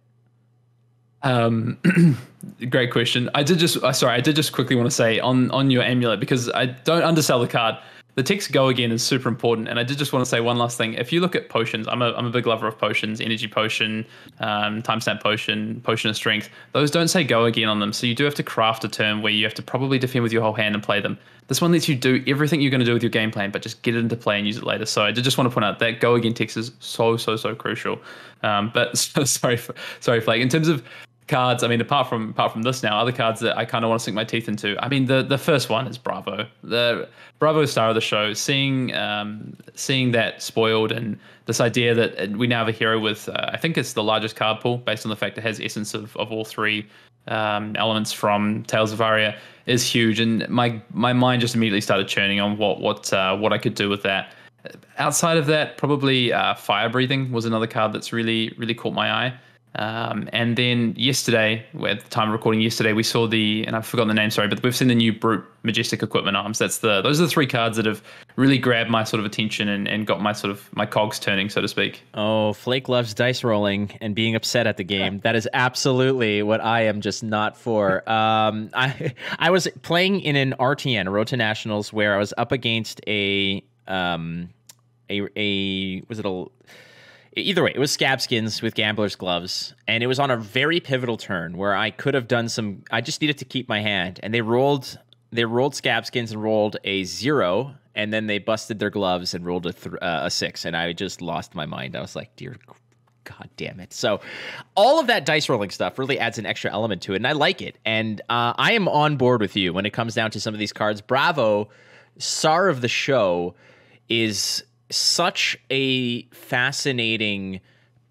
Great question. I did just quickly want to say on your amulet, because I don't undersell the card. The text Go Again is super important, and I did just want to say one last thing. If you look at potions, I'm a big lover of potions, energy potion, timestamp potion, potion of strength. Those don't say Go Again on them, so you do have to craft a turn where you have to probably defend with your whole hand and play them. This one lets you do everything you're going to do with your game plan, but just get it into play and use it later. So I did just want to point out that Go Again text is so crucial. But sorry, Flake. In terms of cards, I mean, apart from this now, other cards that I kind of want to sink my teeth into. I mean, the first one is Bravo. The Bravo star of the show. Seeing that spoiled, and this idea that we now have a hero with, I think it's the largest card pool based on the fact it has essence of all three elements from Tales of Aria, is huge. And my mind just immediately started churning on what I could do with that. Outside of that, probably Fire Breathing was another card that's really caught my eye. And then yesterday, at the time of recording yesterday, we saw and I've forgotten the name, sorry, but we've seen the new Brute Majestic Equipment Arms. Those are the three cards that have really grabbed my sort of attention and got my cogs turning, so to speak. Oh, Flake loves dice rolling and being upset at the game. That is absolutely what I am just not for. I was playing in an RTN, a Road to Nationals, where I was up against either way, it was Scab Skins with Gambler's Gloves, and it was on a very pivotal turn where I could have done I just needed to keep my hand, and they rolled Scab Skins and rolled a 0, and then they busted their gloves and rolled a 6, and I just lost my mind. I was like, dear God damn it. So all of that dice rolling stuff really adds an extra element to it, and I like it, and I am on board with you when it comes down to some of these cards. Bravo, star of the show, is such a fascinating,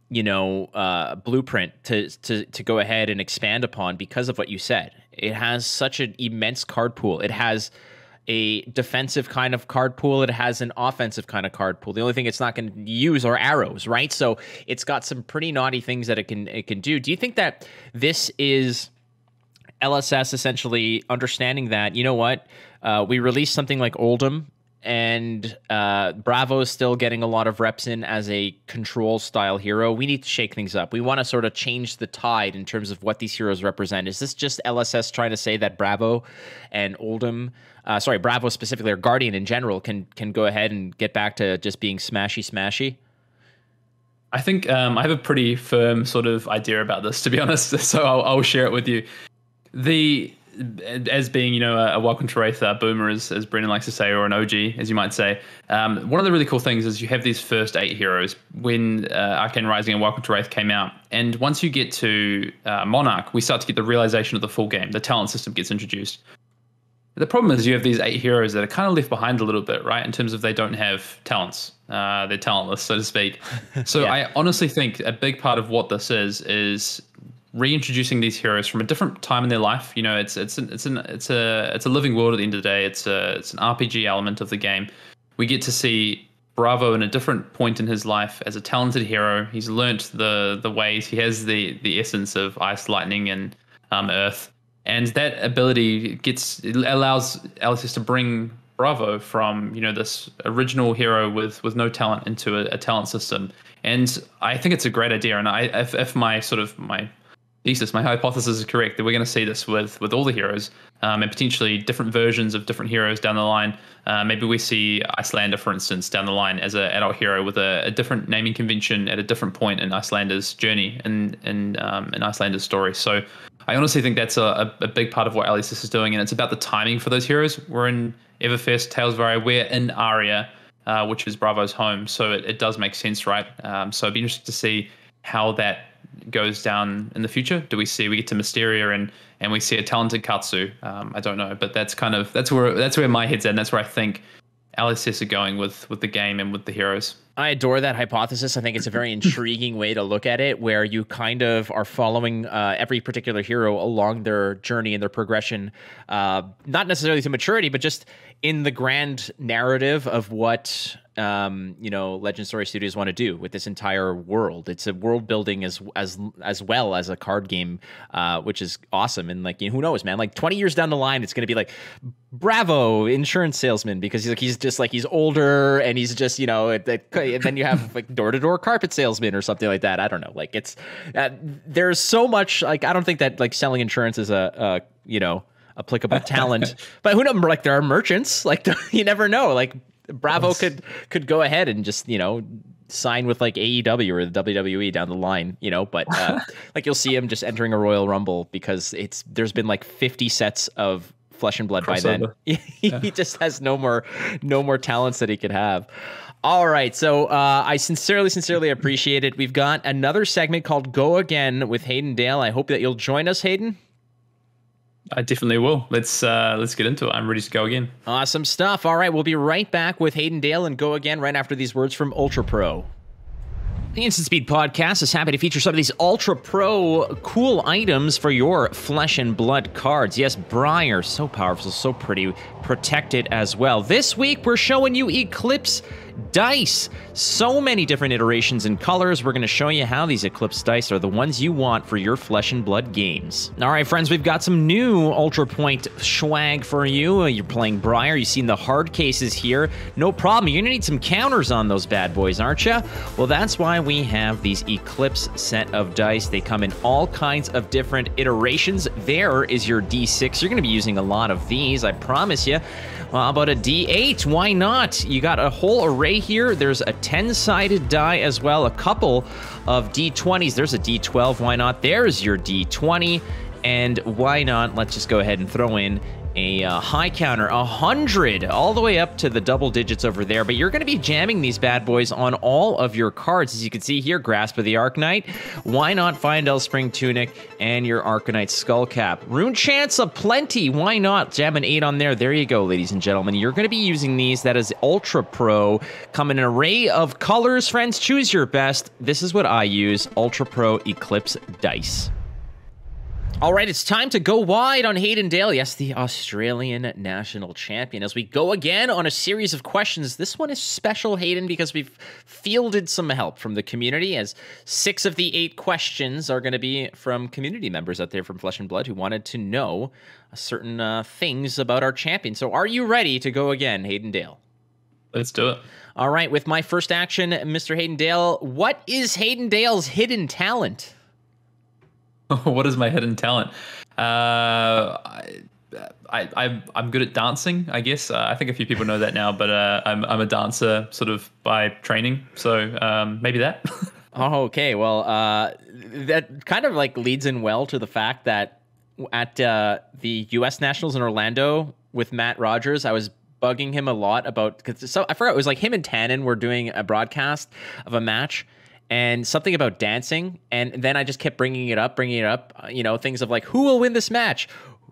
blueprint to go ahead and expand upon because of what you said. It has such an immense card pool. It has a defensive kind of card pool. It has an offensive kind of card pool. The only thing it's not going to use are arrows, right? So it's got some pretty naughty things that it can do. Do you think that this is LSS essentially understanding that, you know what, we released something like Oldham, and Bravo is still getting a lot of reps in as a control style hero. We need to shake things up. We want to sort of change the tide in terms of what these heroes represent. Is this just LSS trying to say that Bravo and Oldham, Bravo specifically, or Guardian in general, can go ahead and get back to just being smashy? I think I have a pretty firm sort of idea about this, to be honest. So I'll share it with you. As being, a Welcome to Wraith boomer, as Brendan likes to say, or an OG, as you might say, one of the really cool things is you have these first 8 heroes when Arcane Rising and Welcome to Wraith came out. And once you get to Monarch, we start to get the realization of the full game. The talent system gets introduced. The problem is you have these 8 heroes that are kind of left behind a little bit, right? In terms of they don't have talents. They're talentless, so to speak. So yeah. I honestly think a big part of what this is reintroducing these heroes from a different time in their life. It's a living world at the end of the day. It's an RPG element of the game. We get to see Bravo in a different point in his life as a talented hero. He's learnt the ways. He has the essence of ice, lightning, and earth, and that ability allows LSS to bring Bravo from this original hero with no talent into a talent system. And I think it's a great idea. And if my thesis, my hypothesis is correct, that we're going to see this with all the heroes, and potentially different versions of different heroes down the line. Maybe we see Icelander, for instance, down the line as an adult hero with a different naming convention at a different point in Icelander's journey and in Icelander's story. So I honestly think that's a big part of what LSS is doing, and it's about the timing for those heroes. We're in Everfest, Tales of Aria, we're in Aria, which is Bravo's home, so it does make sense, right? So it'd be interesting to see how that goes down in the future. Do we get to Mysteria and we see a talented Katsu? I don't know, but that's where my head's at, and that's where I think LSS are going with the game and with the heroes. I adore that hypothesis. I think it's a very intriguing way to look at it, where you kind of are following every particular hero along their journey and their progression, not necessarily to maturity, but just in the grand narrative of what Legend Story Studios want to do with this entire world. It's a world building as well as a card game, which is awesome. And who knows, man? 20 years down the line, it's going to be like Bravo, insurance salesman, because he's older and he's just and then you have door-to-door carpet salesman or something like that. I don't know. It's there's so much. I don't think that selling insurance is a applicable talent, but who knows? There are merchants. You never know. Bravo could go ahead and just sign with AEW or the WWE down the line, but you'll see him just entering a Royal Rumble because there's been 50 sets of Flesh and Blood by then. He just has no more talents that he could have. All right, so I sincerely appreciate it. We've got another segment called Go Again with Hayden Dale. I hope that you'll join us, Hayden. I definitely will. Let's get into it. I'm ready to go again. Awesome stuff. All right, we'll be right back with Hayden Dale and Go Again right after these words from Ultra Pro. The Instant Speed Podcast is happy to feature some of these Ultra Pro cool items for your Flesh and Blood cards. Yes, Briar, so powerful, so pretty, protected as well. This week, we're showing you Eclipse dice. So many different iterations and colors. We're going to show you how these Eclipse dice are the ones you want for your Flesh and Blood games. All right, friends, we've got some new Ultra Point swag for you. You're playing Briar. You've seen the hard cases here. No problem. You're going to need some counters on those bad boys, aren't you? Well, that's why we have these Eclipse set of dice. They come in all kinds of different iterations. There is your D6. You're going to be using a lot of these, I promise you. Well, how about a D8? Why not? You got a whole array here. There's a 10-sided die as well, a couple of D20s. There's a D12. Why not? There's your D20. And why not? Let's just go ahead and throw in a high counter, 100, all the way up to the double digits over there. But you're going to be jamming these bad boys on all of your cards. As you can see here, Grasp of the Arknight. Why not Fyendel Spring Tunic and your Arcanite Skullcap? Rune Chance aplenty. Why not jam an 8 on there? There you go, ladies and gentlemen. You're going to be using these. That is Ultra Pro. Come in an array of colors, friends. Choose your best. This is what I use, Ultra Pro Eclipse dice. All right, it's time to go wide on Hayden Dale. Yes, the Australian national champion. As we go again on a series of questions, this one is special, Hayden, because we've fielded some help from the community, as 6 of the 8 questions are going to be from community members out there from Flesh and Blood who wanted to know certain things about our champion. So are you ready to go again, Hayden Dale? Let's do it. All right, with my first action, Mr. Hayden Dale, what is Hayden Dale's hidden talent? What is my hidden talent? I'm good at dancing, I guess. I think a few people know that now, but I'm a dancer sort of by training. So maybe that. Oh, okay. Well, that kind of like leads in well to the fact that at the U.S. Nationals in Orlando with Matt Rogers, I was bugging him a lot about, so I forgot, it was like him and Tannen were doing a broadcast of a match and something about dancing. And then I just kept bringing it up, things of like, who will win this match?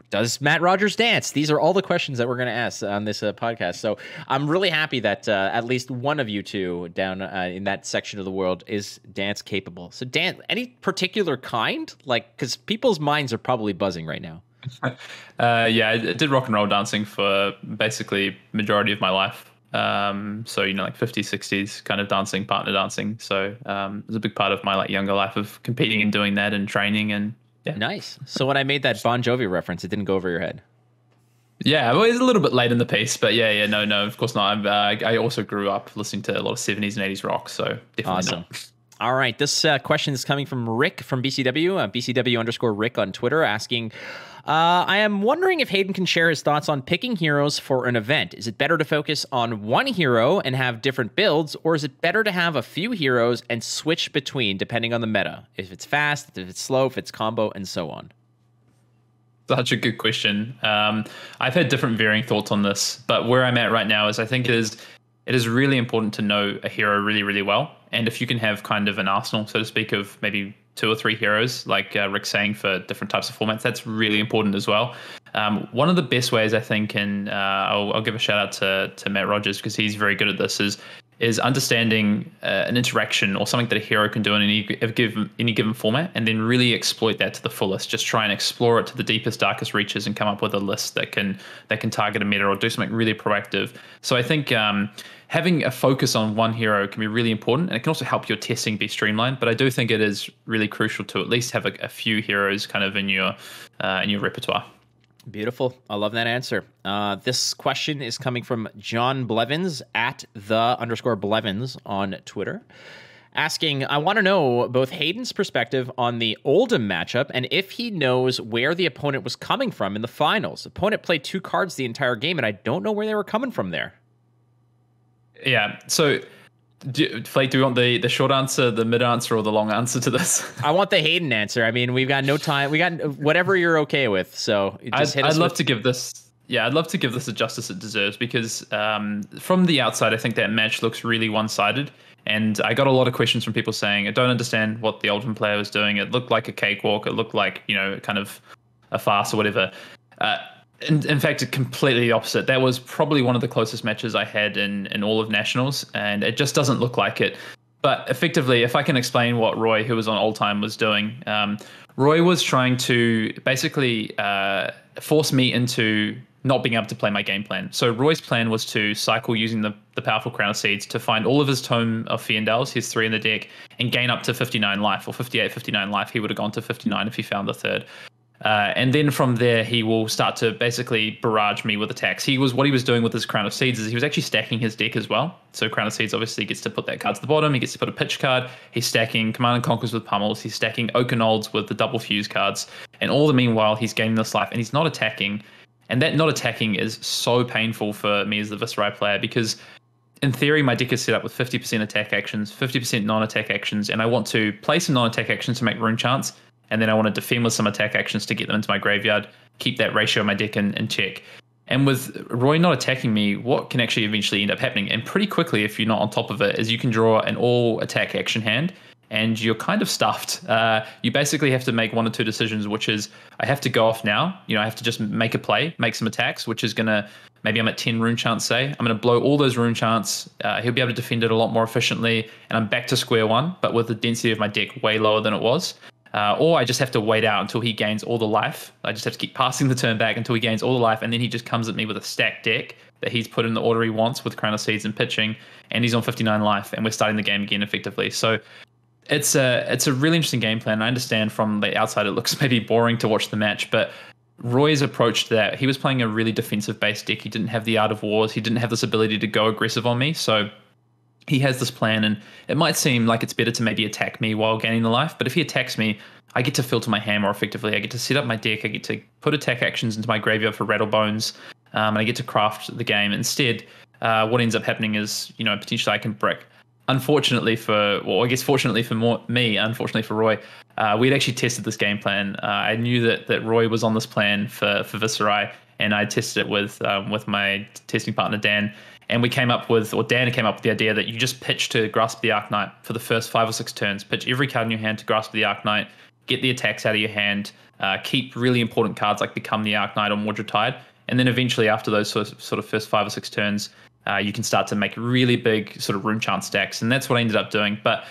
Does Matt Rogers dance? These are all the questions that we're going to ask on this podcast. So I'm really happy that at least one of you two down in that section of the world is dance capable. So any particular kind? Like, because people's minds are probably buzzing right now. Yeah, I did rock and roll dancing for basically majority of my life. So, like 50s, 60s kind of dancing, partner dancing. So it was a big part of my younger life of competing and doing that and training and yeah. Nice. So when I made that Bon Jovi reference, it didn't go over your head. Yeah, well, it's a little bit late in the piece, but no, of course not. I also grew up listening to a lot of 70s and 80s rock, so definitely awesome. Not. All right, this question is coming from Rick from BCW, BCW_Rick on Twitter, asking, I am wondering if Hayden can share his thoughts on picking heroes for an event. Is it better to focus on one hero and have different builds, or is it better to have a few heroes and switch between depending on the meta? If it's fast, if it's slow, if it's combo, and so on. Such a good question. I've had different varying thoughts on this, but where I'm at right now is I think it is really important to know a hero really, really well. And if you can have kind of an arsenal, so to speak, of maybe 2 or 3 heroes, like Rick's saying, for different types of formats, that's really important as well. One of the best ways, I think, and I'll give a shout out to Matt Rogers because he's very good at this, is understanding an interaction or something that a hero can do in any given format, and then really exploit that to the fullest. Just try and explore it to the deepest, darkest reaches, and come up with a list that can target a meta or do something really proactive. So I think having a focus on one hero can be really important, and it can also help your testing be streamlined. But I do think it is really crucial to at least have a few heroes kind of in your repertoire. Beautiful. I love that answer. This question is coming from John Blevins at @the_Blevins on Twitter, asking, I want to know both Hayden's perspective on the Oldham matchup and if he knows where the opponent was coming from in the finals. The opponent played 2 cards the entire game, and I don't know where they were coming from there. Yeah. So, Flake, do we want the short answer, the mid answer, or the long answer to this? I want the Hayden answer. I mean, we've got no time. We got whatever you're okay with. So just I'd love to give this. Yeah, I'd love to give this the justice it deserves because from the outside, I think that match looks really one-sided. And I got a lot of questions from people saying, I don't understand what the Oldham player was doing. It looked like a cakewalk. It looked like, kind of a farce or whatever. In fact, completely the opposite. That was probably one of the closest matches I had in all of Nationals, and it just doesn't look like it. But effectively, if I can explain what Roy, who was on Old Time, was doing, Roy was trying to basically force me into not being able to play my game plan. So Roy's plan was to cycle using the powerful Crown of Seeds to find all of his Tome of Fiendals, his 3 in the deck, and gain up to 59 life, or 58, 59 life. He would have gone to 59 if he found the 3rd. And then from there, he will start to basically barrage me with attacks. What he was doing with his Crown of Seeds is he was actually stacking his deck as well. So Crown of Seeds obviously gets to put that card to the bottom. He gets to put a pitch card. He's stacking Command and Conquers with Pummels. He's stacking Oakenolds with the double fuse cards. And all the meanwhile, he's gaining this life and he's not attacking. And that not attacking is so painful for me as the Viserai player because in theory, my deck is set up with 50% attack actions, 50% non-attack actions, and I want to play some non-attack actions to make rune chants. And then I want to defend with some attack actions to get them into my graveyard, keep that ratio of my deck in check. And with Roy not attacking me, what can actually eventually end up happening, and pretty quickly if you're not on top of it, is you can draw an all-attack action hand, and you're kind of stuffed. You basically have to make 1 or 2 decisions, which is I have to go off now. I have to just make a play, make some attacks, which is going to, maybe I'm at 10 rune chants, say. I'm going to blow all those rune chants. He'll be able to defend it a lot more efficiently, and I'm back to square one, but with the density of my deck way lower than it was. or I just have to wait out until he gains all the life. I just have to keep passing the turn back until he gains all the life, and then he just comes at me with a stacked deck that he's put in the order he wants with Crown of Seeds and pitching, and he's on 59 life, and we're starting the game again effectively. So it's a really interesting game plan. I understand from the outside it looks maybe boring to watch the match, but Roy's approach to that, he was playing a really defensive-based deck. He didn't have the Art of Wars. He didn't have this ability to go aggressive on me. So he has this plan, and it might seem like it's better to maybe attack me while gaining the life. But if he attacks me, I get to filter my hand more effectively. I get to set up my deck. I get to put attack actions into my graveyard for Rattlebones, and I get to craft the game. Instead, what ends up happening is, potentially I can brick. Unfortunately fortunately for me, unfortunately for Roy, we'd actually tested this game plan. I knew that Roy was on this plan for Viserai, and I tested it with my testing partner Dan, and Dan came up with the idea that you just pitch to Grasp the Arknight for the first 5 or 6 turns. Pitch every card in your hand to Grasp the Arknight, get the attacks out of your hand, keep really important cards like Become the Arknight or Mordred Tide, and then eventually after those sort of first 5 or 6 turns, you can start to make really big sort of Rune Chant stacks, and that's what I ended up doing. But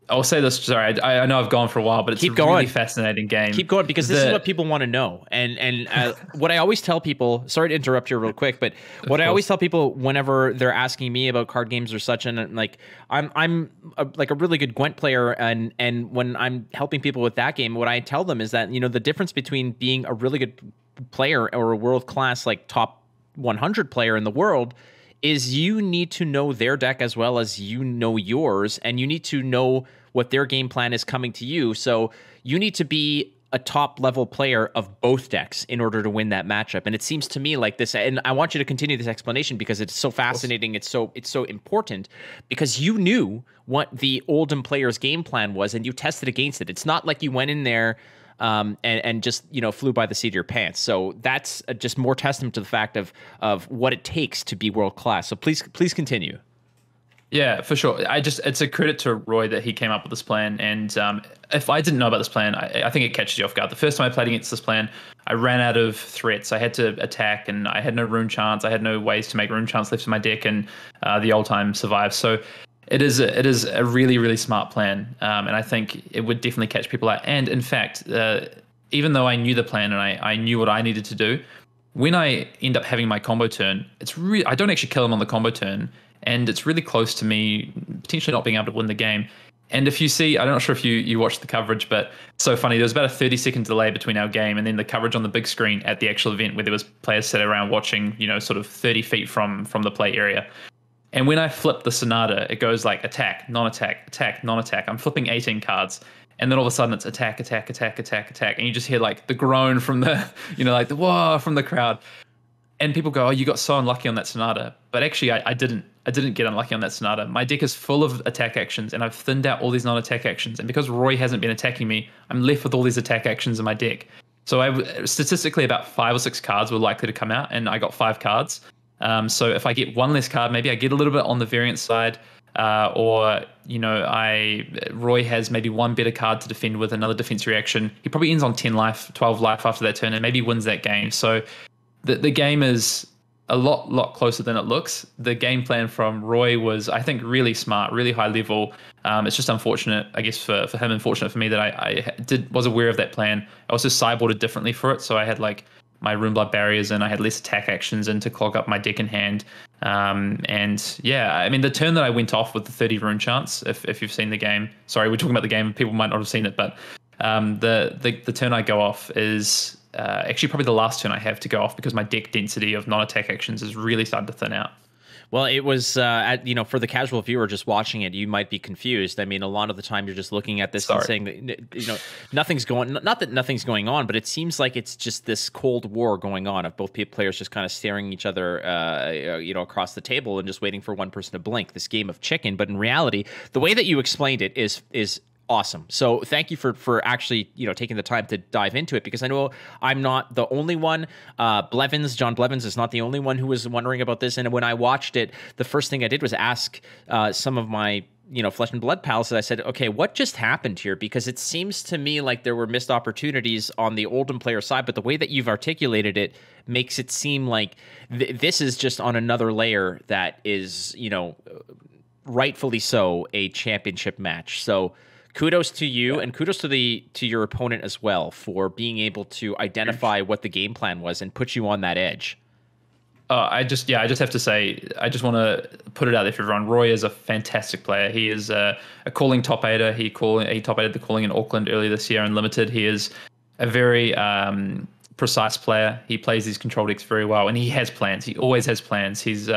I'll say this, sorry, I know I've gone for a while, but it's a really fascinating game. Keep going, because this is what people want to know. And what I always tell people, sorry to interrupt here real quick, but what I always tell people whenever they're asking me about card games or such, and like I'm a really good Gwent player, and when I'm helping people with that game, what I tell them is that, the difference between being a really good player or a world-class, like top 100 player in the world is you need to know their deck as well as you know yours, and you need to know what their game plan is coming to you. So you need to be a top level player of both decks in order to win that matchup. And it seems to me like this, and I want you to continue this explanation because it's so fascinating. It's so important because you knew what the Oldham player's game plan was and you tested against it. It's not like you went in there and just flew by the seat of your pants. So that's just more testament to the fact of what it takes to be world class. So please continue. Yeah, for sure. It's a credit to Roy that he came up with this plan. And if I didn't know about this plan, I think it catches you off guard. The first time I played against this plan, I ran out of threats. I had to attack, and I had no Rune Chants. I had no ways to make Rune Chants left in my deck, and the old time survive. So it is a really, really smart plan, and I think it would definitely catch people out. And in fact, even though I knew the plan and I knew what I needed to do, when I end up having my combo turn, I don't actually kill him on the combo turn, and it's really close to me potentially not being able to win the game. And if you see, I'm not sure if you watched the coverage, but it's so funny. There was about a 30-second delay between our game and then the coverage on the big screen at the actual event, where there was players sat around watching, sort of 30 feet from the play area. And when I flip the Sonata, it goes like attack, non-attack, attack, non-attack. I'm flipping 18 cards. And then all of a sudden it's attack, attack, attack, attack, attack. And you just hear like the groan from the, like the whoa from the crowd. And people go, oh, you got so unlucky on that Sonata. But actually I didn't get unlucky on that Sonata. My deck is full of attack actions, and I've thinned out all these non-attack actions. And because Roy hasn't been attacking me, I'm left with all these attack actions in my deck. So statistically about 5 or 6 cards were likely to come out, and I got 5 cards. So if I get one less card, maybe I get a little bit on the variance side, or Roy has maybe one better card to defend with, another defense reaction. He probably ends on 10 life, 12 life after that turn, and maybe wins that game. So the game is a lot closer than it looks. The game plan from Roy was, I think, really smart, really high level. It's just unfortunate, I guess, for him, unfortunate for me that I was aware of that plan. I also sideboarded differently for it, so I had like my Runeblood barriers, and I had less attack actions in to clog up my deck in hand. And yeah, I mean, the turn that I went off with the 30 Rune Chants, if you've seen the game, sorry, we're talking about the game, people might not have seen it, but the turn I go off is actually probably the last turn I have to go off, because my deck density of non-attack actions is really starting to thin out. Well, it was, for the casual viewer just watching it, you might be confused. I mean, a lot of the time you're just looking at this and saying that, nothing's going, not that nothing's going on, but it seems like it's just this Cold War going on of both players just kind of staring each other, across the table and just waiting for one person to blink, this game of chicken. But in reality, the way that you explained it is awesome. So thank you for actually, taking the time to dive into it, because I know I'm not the only one. John Blevins is not the only one who was wondering about this. And when I watched it, the first thing I did was ask some of my, flesh and blood pals. I said, okay, what just happened here? Because it seems to me like there were missed opportunities on the Oldham player side, but the way that you've articulated it makes it seem like this is just on another layer that is, rightfully so, a championship match. So Kudos to you, and kudos to your opponent as well for being able to identify what the game plan was and put you on that edge. I just have to say, I just want to put it out there for everyone. Roy is a fantastic player. He is a calling top eighter. He top eighted the calling in Auckland earlier this year in Limited. He is a very precise player. He plays these control decks very well, and he has plans. He always has plans. He's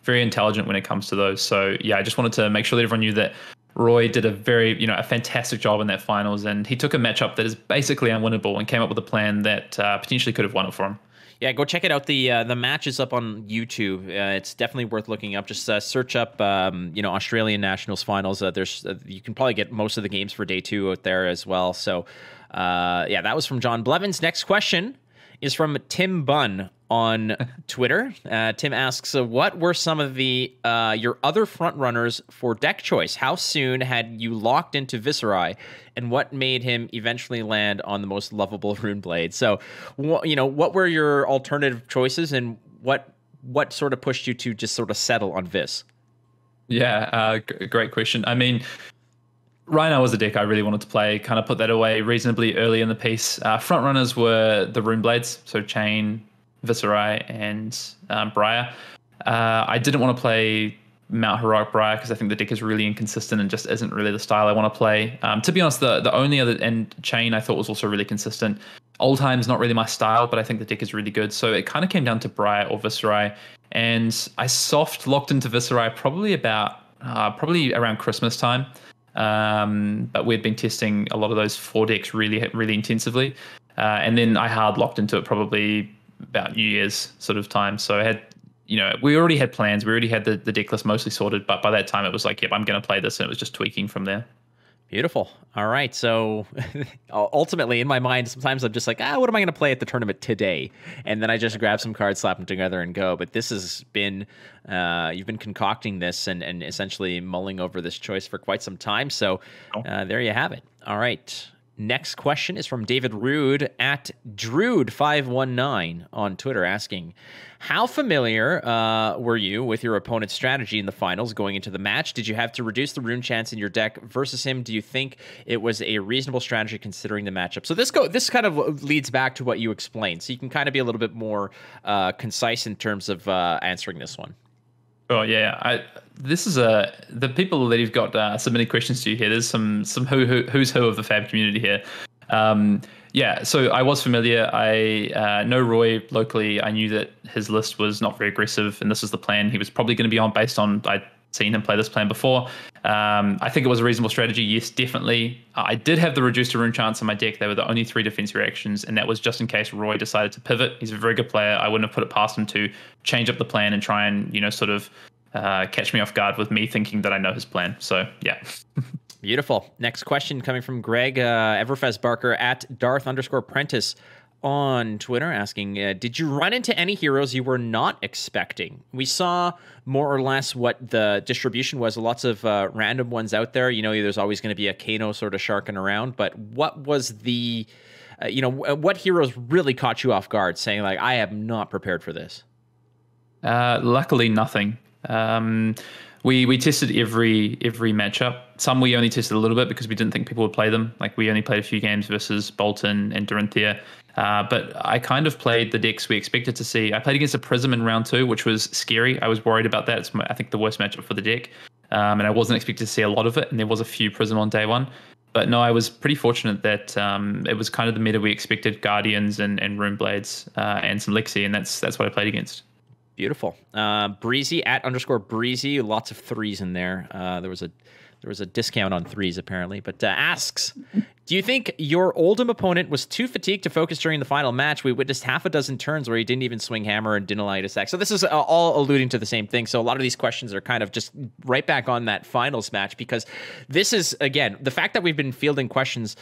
very intelligent when it comes to those. So yeah, I just wanted to make sure that everyone knew that Roy did a fantastic job in that finals, and he took a matchup that is basically unwinnable and came up with a plan that potentially could have won it for him. Yeah, go check it out. The match is up on YouTube. It's definitely worth looking up. Just search up, Australian Nationals finals. You can probably get most of the games for day 2 out there as well. So, that was from John Blevins. Next question is from Tim Bunn on Twitter. Tim asks, what were some of your other front runners for deck choice? How soon had you locked into Viserai, and what made him eventually land on the most lovable Runeblade? So, what were your alternative choices, and what sort of pushed you to just sort of settle on Vis? Yeah, great question. I mean, Rhino was a deck I really wanted to play, kind of put that away reasonably early in the piece. Front runners were the Runeblades, so Chain, Viserai, and Briar. I didn't want to play Mount Heroic Briar because I think the deck is really inconsistent and just isn't really the style I want to play. To be honest, the only other, and Chain I thought was also really consistent. Oldtime's not really my style, but I think the deck is really good. So it kind of came down to Briar or Viserai, and I soft locked into Viserai probably around Christmas time. But we'd been testing a lot of those 4 decks really, really intensively. And then I hard locked into it probably about New Year's sort of time. So I had, we already had plans. We already had the deck list mostly sorted. But by that time it was like, yep, I'm going to play this. And it was just tweaking from there. Beautiful. All right. So ultimately, in my mind, sometimes I'm just like, what am I going to play at the tournament today? And then I just grab some cards, slap them together, and go. But this has been, you've been concocting this and essentially mulling over this choice for quite some time. So there you have it. All right. Next question is from David Rude at Drude519 on Twitter, asking, how familiar were you with your opponent's strategy in the finals going into the match? Did you have to reduce the rune chance in your deck versus him? Do you think it was a reasonable strategy considering the matchup? So this kind of leads back to what you explained. So you can kind of be a little bit more concise in terms of answering this one. Oh yeah, this is the people that you've got submitting questions to you here. There's some who's who of the Fab community here. So I was familiar. I know Roy locally. I knew that his list was not very aggressive, and this is the plan he was probably going to be on based on I'd seen him play this plan before. I think it was a reasonable strategy. Yes, definitely. I did have the reduced to rune chance in my deck. They were the only 3 defense reactions, and that was just in case Roy decided to pivot. He's a very good player. I wouldn't have put it past him to change up the plan and try and sort of catch me off guard with me thinking that I know his plan. So yeah. Beautiful. Next question coming from Greg Everfest Barker at Darth_Prentice on Twitter, asking, did you run into any heroes you were not expecting? We saw more or less what the distribution was. Lots of random ones out there. There's always going to be a Kano sort of sharking around. But what was the, what heroes really caught you off guard, saying like, I am not prepared for this? Luckily, nothing. We tested every matchup. Some we only tested a little bit because we didn't think people would play them. Like we only played a few games versus Bolton and Dorinthia. But I kind of played the decks we expected to see. I played against a Prism in round 2, which was scary. I was worried about that. It's I think the worst matchup for the deck. And I wasn't expecting to see a lot of it. And there was a few Prism on day 1. But no, I was pretty fortunate that it was kind of the meta we expected: Guardians and Runeblades and some Lexi, and that's what I played against. Beautiful. Breezy at _Breezy. Lots of 3s in there. There was a discount on 3s apparently, but asks, do you think your Oldham opponent was too fatigued to focus during the final match? We witnessed half a dozen turns where he didn't even swing hammer and didn't allow you to sack. So this is all alluding to the same thing. So a lot of these questions are kind of just right back on that finals match, because this is, again, the fact that we've been fielding questions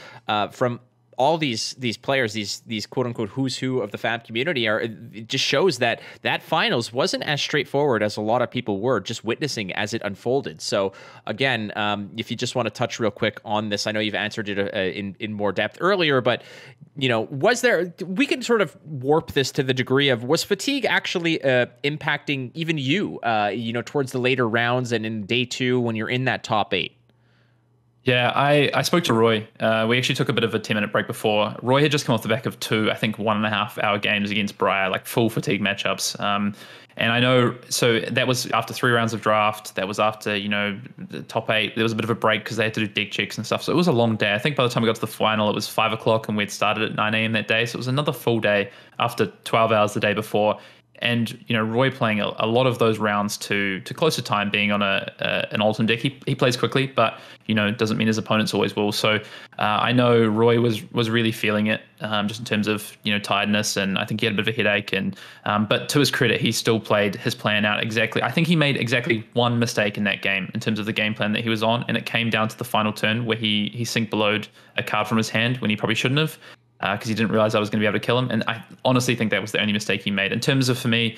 from all these players, these quote unquote who's who of the Fab community, it just shows that finals wasn't as straightforward as a lot of people were just witnessing as it unfolded. So again, if you just want to touch real quick on this, I know you've answered it in more depth earlier, but we can sort of warp this to the degree of, was fatigue actually impacting even you, towards the later rounds and in day 2 when you're in that top 8? Yeah, I spoke to Roy. We actually took a bit of a 10-minute break before. Roy had just come off the back of two, I think 1.5 hour games against Briar, like full fatigue matchups. And I know, so that was after 3 rounds of draft. That was after, the top eight. There was a bit of a break because they had to do deck checks and stuff. So it was a long day. I think by the time we got to the final, it was 5 o'clock and we'd started at 9 a.m. that day. So it was another full day after 12 hours the day before. And Roy playing a lot of those rounds to closer time, being on an Alton deck. He plays quickly, but doesn't mean his opponents always will. So I know Roy was really feeling it, just in terms of tiredness, and I think he had a bit of a headache. And but to his credit, he still played his plan out exactly. I think he made exactly one mistake in that game in terms of the game plan that he was on, and it came down to the final turn where he sync bellowed a card from his hand when he probably shouldn't have. Because he didn't realize I was going to be able to kill him. And I honestly think that was the only mistake he made. In terms of, for me,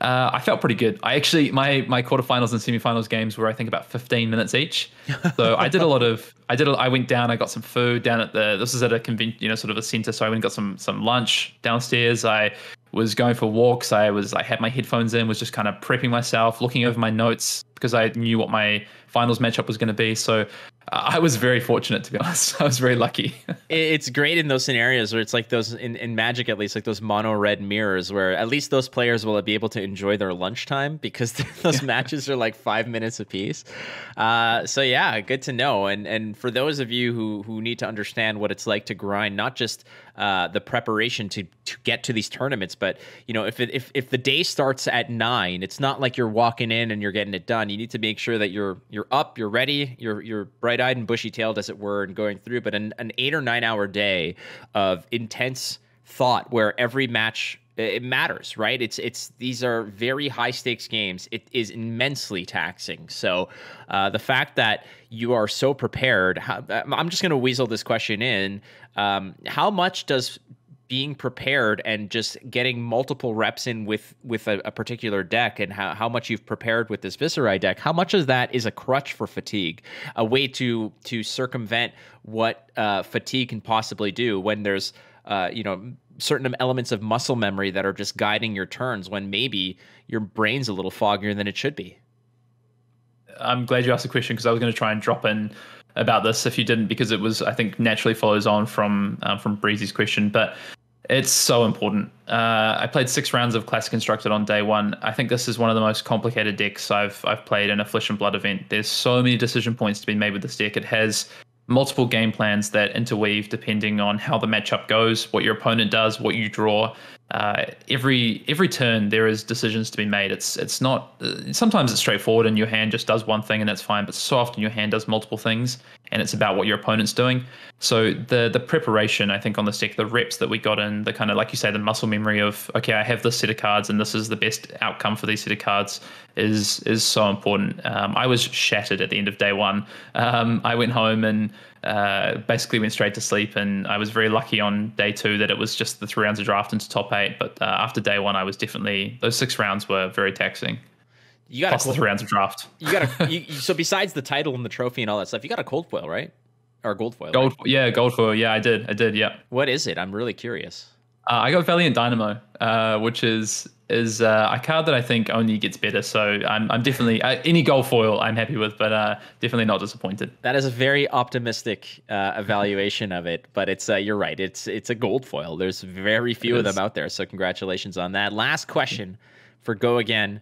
I felt pretty good. I actually, my quarterfinals and semifinals games were, I think, about 15 minutes each. So I did a lot of, I went down, I got some food down at this is at a sort of a center. So I went and got some lunch downstairs. I was going for walks. I had my headphones in, was just kind of prepping myself, looking over my notes because I knew what my finals matchup was going to be. So I was very fortunate, to be honest. I was very lucky. It's great in those scenarios where it's like those in Magic, at least, like those mono red mirrors where at least those players will be able to enjoy their lunchtime because those matches are like 5 minutes apiece. So yeah, good to know. And for those of you who need to understand what it's like to grind, not just the preparation to get to these tournaments, but if the day starts at 9, it's not like you're walking in and you're getting it done. You need to make sure that you're up, you're ready, you're bright-eyed and bushy-tailed, as it were, and going through. But an 8 or 9 hour day of intense thought where every match, it matters, right? These are very high stakes games. It is immensely taxing. So the fact that you are so prepared, I'm just going to weasel this question in. How much does being prepared and just getting multiple reps in with a particular deck, and how much you've prepared with this Viserai deck, how much of that is a crutch for fatigue, a way to circumvent what fatigue can possibly do when there's certain elements of muscle memory that are just guiding your turns when maybe your brain's a little foggier than it should be? I'm glad you asked the question because I was going to try and drop in about this if you didn't, because it was, I think, naturally follows on from Breezy's question, but it's so important. I played 6 rounds of Classic Constructed on day one. I think this is one of the most complicated decks I've played in a Flesh and Blood event. There's so many decision points to be made with this deck. It has multiple game plans that interweave depending on how the matchup goes, what your opponent does, what you draw. Every turn there is decisions to be made. It's not sometimes it's straightforward and your hand just does one thing and that's fine, but so often your hand does multiple things and it's about what your opponent's doing. So the preparation, I think, on this deck, the reps that we got in, the kind of, like you say, the muscle memory of, okay, I have this set of cards and this is the best outcome for these set of cards is so important. I was shattered at the end of day one. I went home and basically went straight to sleep, and I was very lucky on day 2 that it was just the 3 rounds of draft into top 8. But after day 1, I was definitely, those 6 rounds were very taxing. You got plus the 3 rounds of draft. So besides the title and the trophy and all that stuff, you got a cold foil, right? Or gold foil? Gold, right? yeah, gold foil. Yeah, I did. Yeah. What is it? I'm really curious. I got Valiant Dynamo, which is a card that I think only gets better. So I'm definitely any gold foil I'm happy with, but definitely not disappointed. That is a very optimistic evaluation of it, but it's you're right. It's a gold foil. There's very few of them out there, so congratulations on that. Last question for Go Again.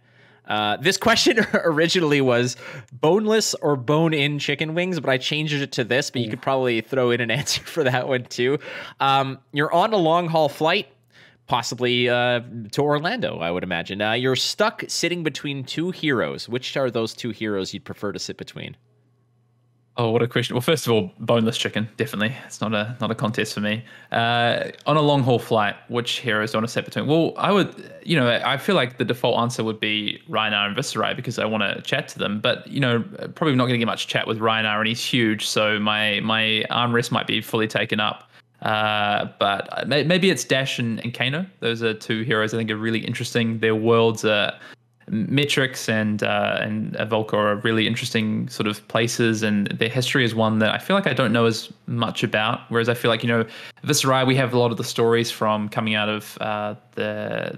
This question originally was boneless or bone-in chicken wings, but I changed it to this, but you could probably throw in an answer for that one too. You're on a long-haul flight, possibly to Orlando, I would imagine. You're stuck sitting between 2 heroes. Which are those 2 heroes you'd prefer to sit between? Oh, what a question. Well, first of all, boneless chicken, definitely. It's not a contest for me. On a long haul flight, which heroes do I want to sit between? Well, I would, I feel like the default answer would be Rhinar and Viserai because I want to chat to them. But, probably not going to get much chat with Rhinar, and he's huge, so my armrest might be fully taken up. But maybe it's Dash and Kano. Those are 2 heroes I think are really interesting. Their worlds are... Metrics and Volca are really interesting sort of places, and their history is one that I feel like I don't know as much about. Whereas I feel like Viserai, we have a lot of the stories from coming out of the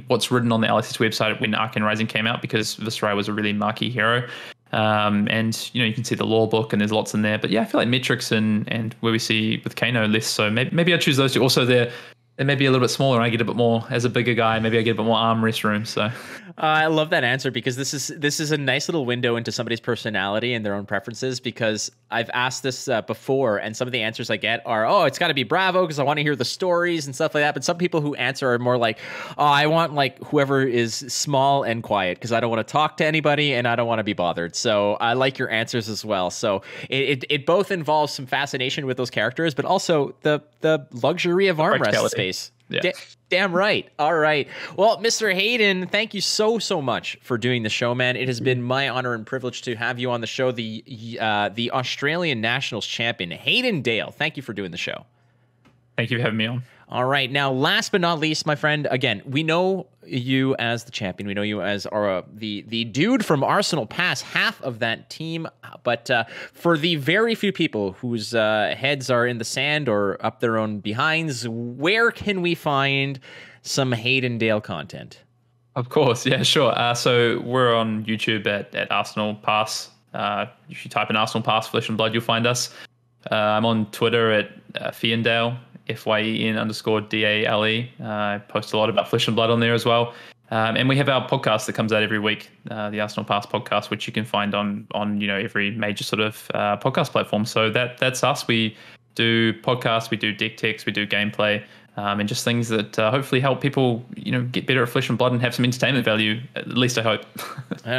what's written on the LSS website when Arcane Rising came out, because Viserai was a really marquee hero. And you can see the lore book, and there's lots in there. But yeah, I feel like metrics and where we see with Kano less. So maybe I choose those two. Also, they're maybe a little bit smaller, and I get a bit more as a bigger guy. Maybe I get a bit more armrest room. So I love that answer, because this is a nice little window into somebody's personality and their own preferences. Because I've asked this before, and some of the answers I get are, "Oh, it's got to be Bravo because I want to hear the stories and stuff like that." But some people who answer are more like, "Oh, I want like whoever is small and quiet because I don't want to talk to anybody and I don't want to be bothered." So I like your answers as well. So it both involves some fascination with those characters, but also the luxury of armrest space. Yeah. Damn right. All right. Well, Mr. Hayden, thank you so much for doing the show, man. It has been my honor and privilege to have you on the show. The Australian Nationals champion, Hayden Dale. Thank you for doing the show. Thank you for having me on. All right. Now, last but not least, my friend, again, we know you as the champion. We know you as the dude from Arsenal Pass, half of that team. But for the very few people whose heads are in the sand or up their own behinds, where can we find some Hayden Dale content? Of course. Yeah, sure. So we're on YouTube at Arsenal Pass. If you type in Arsenal Pass Flesh and Blood, you'll find us. I'm on Twitter at Fiendale. FYEN_DALE. I post a lot about Flesh and Blood on there as well. And we have our podcast that comes out every week, the Arsenal Pass podcast, which you can find on every major sort of podcast platform. So that's us. We do podcasts, we do deck techs, we do gameplay, and just things that hopefully help people, get better at Flesh and Blood and have some entertainment value. At least I hope.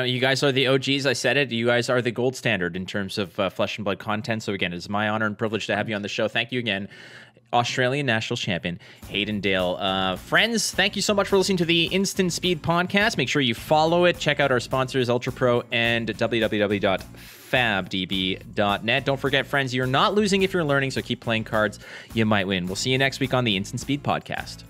You guys are the OGs. I said it. You guys are the gold standard in terms of Flesh and Blood content. So again, it's my honor and privilege to have you on the show. Thank you again, Australian National Champion Hayden Dale. Friends, thank you so much for listening to the Instant Speed Podcast. Make sure you follow it. Check out our sponsors, Ultra Pro and www.fabdb.net. Don't forget, friends, you're not losing if you're learning, so keep playing cards. You might win. We'll see you next week on the Instant Speed Podcast.